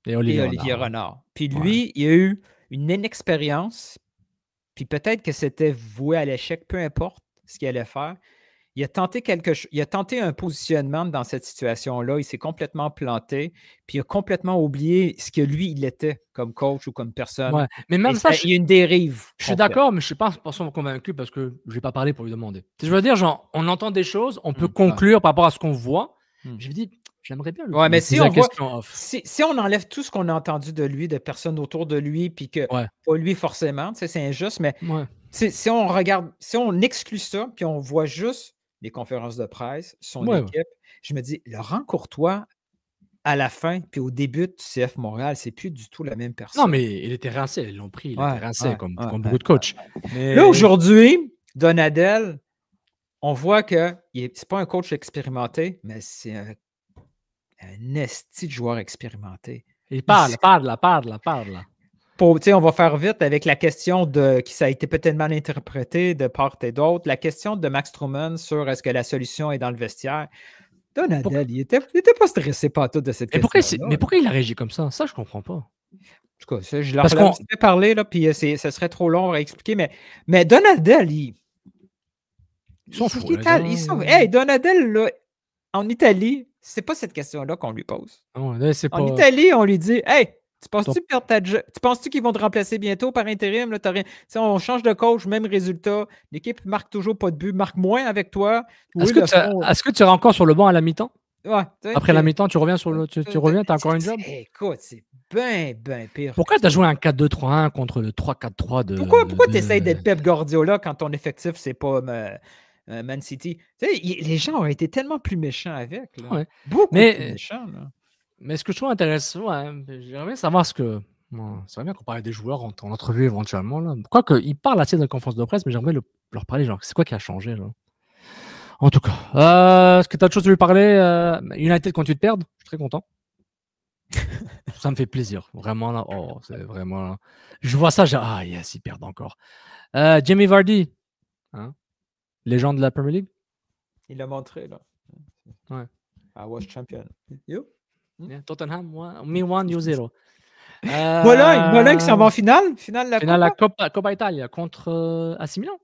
et Olivier Renard. Puis lui, il a eu une inexpérience. Puis peut-être que c'était voué à l'échec, peu importe ce qu'il allait faire. Il a tenté un positionnement dans cette situation-là. Il s'est complètement planté. Puis il a complètement oublié ce que lui, il était comme coach ou comme personne. Mais même ça, il y a une dérive. Je suis d'accord, mais je ne suis pas forcément convaincu parce que je ne vais pas parler pour lui demander. Je veux dire, genre, on entend des choses, on peut conclure par rapport à ce qu'on voit. Je me dis, j'aimerais bien lui mais si on enlève tout ce qu'on a entendu de lui, de personnes autour de lui, puis que pas lui forcément, c'est injuste, mais si on regarde, si on exclut ça, puis on voit juste les conférences de presse, son équipe, je me dis, Laurent Courtois, à la fin, puis au début du CF Montréal, c'est plus du tout la même personne. Non, mais il était rincé, ils l'ont pris, il était rincé, comme beaucoup de coachs. Mais... Là, aujourd'hui, Donadel, on voit que c'est pas un coach expérimenté, mais c'est un esti de joueur expérimenté. Il parle. On va faire vite avec la question qui ça a été peut-être mal interprété de part et d'autre. La question de Max Truman sur est-ce que la solution est dans le vestiaire. Donadel, il n'était pas stressé par tout de cette question. Mais pourquoi il a réagi comme ça? Ça, je ne comprends pas. En tout cas, ça, je leur ai parlé, là, puis ça serait trop long à expliquer. Mais Donadel, il s'en fout. Hey, Donadel, là, en Italie, c'est pas cette question-là qu'on lui pose. En Italie, on lui dit, hey, tu penses-tu qu'ils vont te remplacer bientôt par intérim? Là, on change de coach, même résultat. L'équipe marque toujours pas de but, marque moins avec toi. Est-ce que tu seras encore sur le banc à la mi-temps? Ouais. Après la mi-temps, tu reviens, tu as encore une job? Écoute, ben pire. Pourquoi tu as joué un 4-2-3-1 contre le 3-4-3 de. Pourquoi tu essaies d'être Pep Guardiola quand ton effectif, c'est pas Man City? Tu sais, les gens ont été tellement plus méchants avec. Là. Ouais. Beaucoup Mais- plus méchants. Là. Mais ce que je trouve intéressant, j'aimerais bien savoir ce que. Bon, ça serait bien qu'on parle des joueurs en entrevue éventuellement. Là. Quoique, ils parlent assez dans la conférence de presse, mais j'aimerais leur parler. Genre, c'est quoi qui a changé là. En tout cas, est-ce que tu as autre chose à lui parler United, quand tu te perdes, je suis très content. Ça me fait plaisir. Vraiment là. Oh, c'est vraiment là. Je vois ça, ah yes, ils perdent encore. Jamie Vardy, hein? Légende de la Premier League. Il l'a montré. Là. Ouais. I was champion. You? Yeah, Tottenham, me 1, you 0. Bologne qui s'en va en finale. Finale de la Finale Coupe. la Coppa Italia contre AC Milan.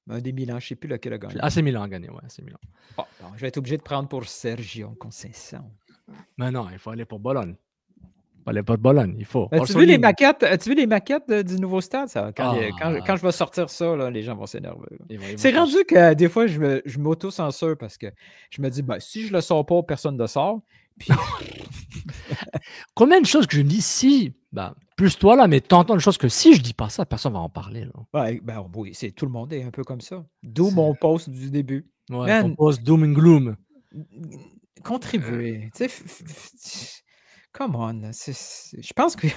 Un des Milan, je ne sais plus lequel a gagné. AC Milan a gagné, ouais, AC Milan. Bon, je vais être obligé de prendre pour Sergio Conceição. Mais non, il faut aller pour Bologne. Il faut aller pour Bologne, il faut. As-tu vu les maquettes du nouveau stade? Ça? Quand je vais sortir ça, là, les gens vont s'énerver. C'est rendu que des fois, je m'auto-censure parce que je me dis, si je le sors pas, personne ne le sort. Puis... Combien de choses que je me dis si, plus toi là, mais t'entends de choses que si je dis pas ça, personne va en parler. Là. Ouais, oui, tout le monde est un peu comme ça. D'où mon post du début. Ouais, ton post doom and gloom. Contribuer. Come on. Je pense qu'il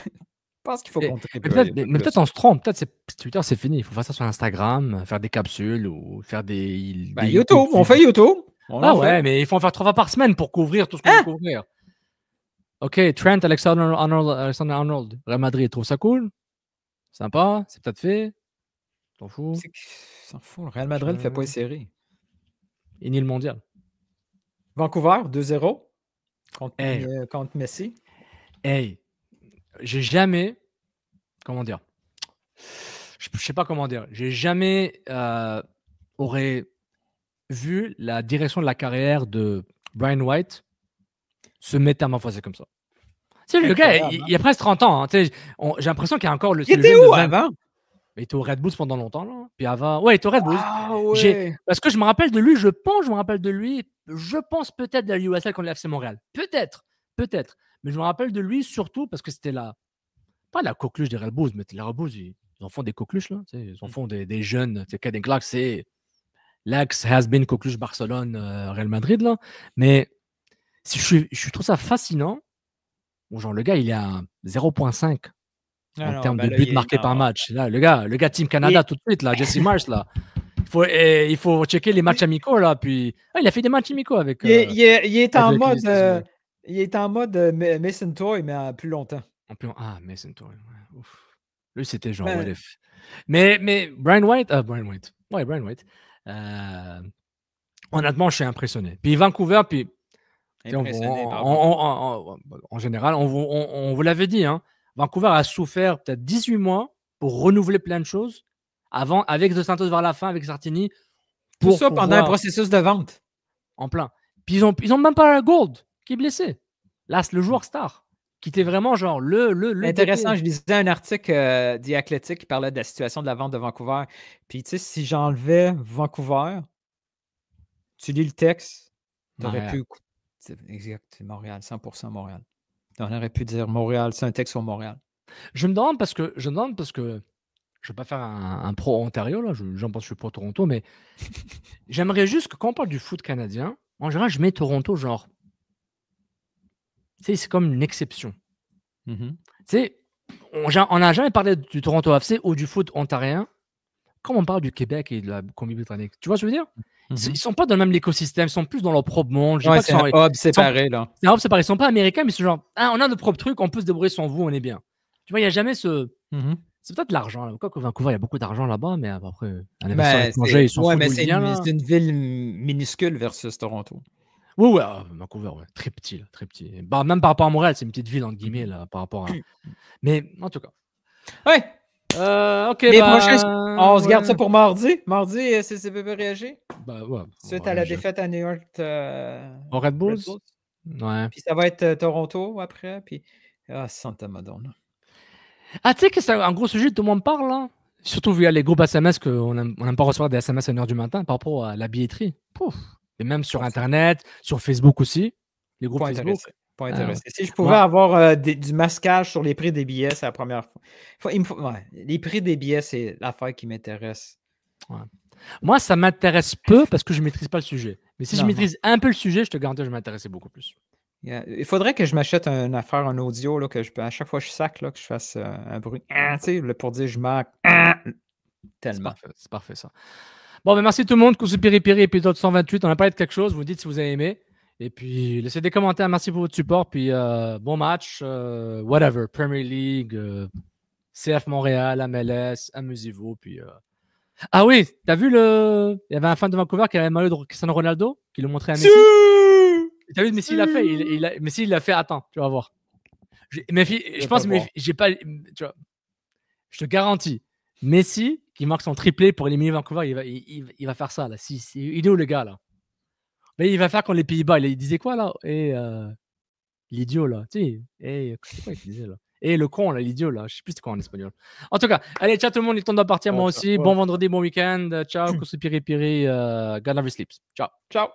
faut contribuer. Mais peut-être on se trompe. Peut-être Twitter, c'est fini. Il faut faire ça sur Instagram, faire des capsules ou faire des YouTube. On fait YouTube. Mais il faut en faire 3 fois par semaine pour couvrir tout ce qu'on veut couvrir. OK, Trent Alexander-Arnold, Real Madrid, trouve ça cool? Sympa? C'est peut-être fait? T'en fous? S'en fout. Le Real Madrid ne fait pas une série. Et ni le mondial. Vancouver, 2-0 contre Messi. Hey, j'ai jamais... Comment dire? Je sais pas comment dire. J'ai jamais aurait vu la direction de la carrière de Brian White se métamorphoser comme ça. Tu sais, le gars, il a presque 30 ans. Hein, j'ai l'impression qu'il y a encore le. Il était où avant? Il était au Red Bulls pendant longtemps. Là. Puis avant. Ouais, il était au Red Bulls. Ah, ouais. Parce que je me rappelle de lui, je pense peut-être de la USL contre l'FC Montréal. Peut-être. Mais je me rappelle de lui surtout parce que c'était pas la coqueluche des Red Bulls, mais les Red Bulls, ils en font des coqueluches. Là, ils en font des jeunes. Caden Clark, c'est l'ex-has-been coqueluche Barcelone, Real Madrid. Là. Mais je trouve ça fascinant. Bon, genre, le gars, il est à 0.5 en termes de buts marqués par match. Là, le gars Team Canada tout de suite, là, Jesse Marsh, là. Il faut checker les matchs amicaux, là. Puis, il a fait des matchs amicaux avec. Il est en mode. Il est en mode Mason Toy, mais plus longtemps. Mason Toy. Ouais. Lui, c'était genre. Mais Brian White. Ouais, Brian White. Honnêtement, je suis impressionné. Puis Vancouver, puis. En général, on vous l'avait dit, hein, Vancouver a souffert peut-être 18 mois pour renouveler plein de choses avant, avec De Santos vers la fin, avec Sartini. Tout ça pendant un processus de vente. En plein. Puis ils ont même pas Gold qui est blessé. Là, c'est le joueur star qui était vraiment genre le intéressant, DP. je lisais un article The Athletic qui parlait de la situation de la vente de Vancouver. Puis tu sais, si j'enlevais Vancouver, tu lis le texte, tu aurais pu... Exact, Montréal, 100% Montréal. On aurait pu dire Montréal, c'est un texte sur Montréal. Je me demande parce que je ne vais pas faire un pro Ontario, là, j'en pense que je suis pro Toronto, mais j'aimerais juste que quand on parle du foot canadien, en général, je mets Toronto genre. Tu sais, c'est comme une exception. Tu sais, on n'a jamais parlé du Toronto FC ou du foot ontarien comme on parle du Québec et de la Colombie-Britannique. Tu vois ce que je veux dire? Ils ne sont pas dans le même écosystème, ils sont plus dans leur propre monde. C'est un hub séparé, là. C'est un hub séparé. Ils ne sont pas américains, mais c'est genre, on a notre propre truc, on peut se débrouiller sans vous, on est bien. Tu vois, il n'y a jamais ce. C'est peut-être l'argent. Là. Quoi qu'au Vancouver, il y a beaucoup d'argent là-bas, mais après, un investisseur étranger, ils sont mais c'est une ville minuscule versus Toronto. Oui, Vancouver, ouais. Très petit, là, très petit. Même par rapport à Montréal, c'est une petite ville, entre guillemets, là, par rapport à. Mais en tout cas. Ouais. OK. Les prochains, on se garde ça pour mardi. Mardi, CCP peut réagir. Suite à la défaite à New York. Au Red Bulls. Ouais. Puis ça va être Toronto après. Puis. Santa Madonna. Tu sais que c'est un gros sujet, tout le monde parle, là. Surtout via les groupes SMS, qu'on n'aime pas recevoir des SMS à 1h du matin par rapport à la billetterie. Pouf. Et même sur Internet, sur Facebook aussi. Les groupes Facebook. Pas intéressé. Si je pouvais avoir du masquage sur les prix des billets, c'est la première fois. Les prix des billets, c'est l'affaire qui m'intéresse. Ouais. Moi, ça m'intéresse peu parce que je ne maîtrise pas le sujet. Mais si je maîtrise un peu le sujet, je te garantis que je m'intéressais beaucoup plus. Yeah. Il faudrait que je m'achète une affaire, un audio, là, que à chaque fois que je sac, là, que je fasse un bruit. Pour dire je marque. Tellement. C'est parfait, ça. Bon, ben merci tout le monde. Kousu Piri Piri, épisode 128. On a parlé de quelque chose. Vous dites si vous avez aimé. Et puis, laissez des commentaires. Merci pour votre support. Puis, bon match. Whatever. Premier League, CF Montréal, MLS. Amusez-vous. Puis, ah oui, t'as vu il y avait un fan de Vancouver qui avait un maillot de Cristiano Ronaldo qui le montrait à Messi. T'as vu, Messi l'a fait. Messi, il l'a fait. Attends, tu vas voir. Je pense, mais j'ai pas. Tu vois, je te garantis. Messi, qui marque son triplé pour éliminer Vancouver, il va faire ça, là. Il est où, le gars, là? Mais il va faire comme les Pays-Bas. Il disait quoi, là? L'idiot, là. Tu sais, c'est quoi qu'il disait, là? Le con, là, l'idiot, là. Je sais plus c'est quoi en espagnol. En tout cas, allez, ciao tout le monde. Il est temps de partir, moi aussi. Bon vendredi, bon week-end. Ciao, Kousu Piri Piri. God never sleeps. Ciao. Ciao.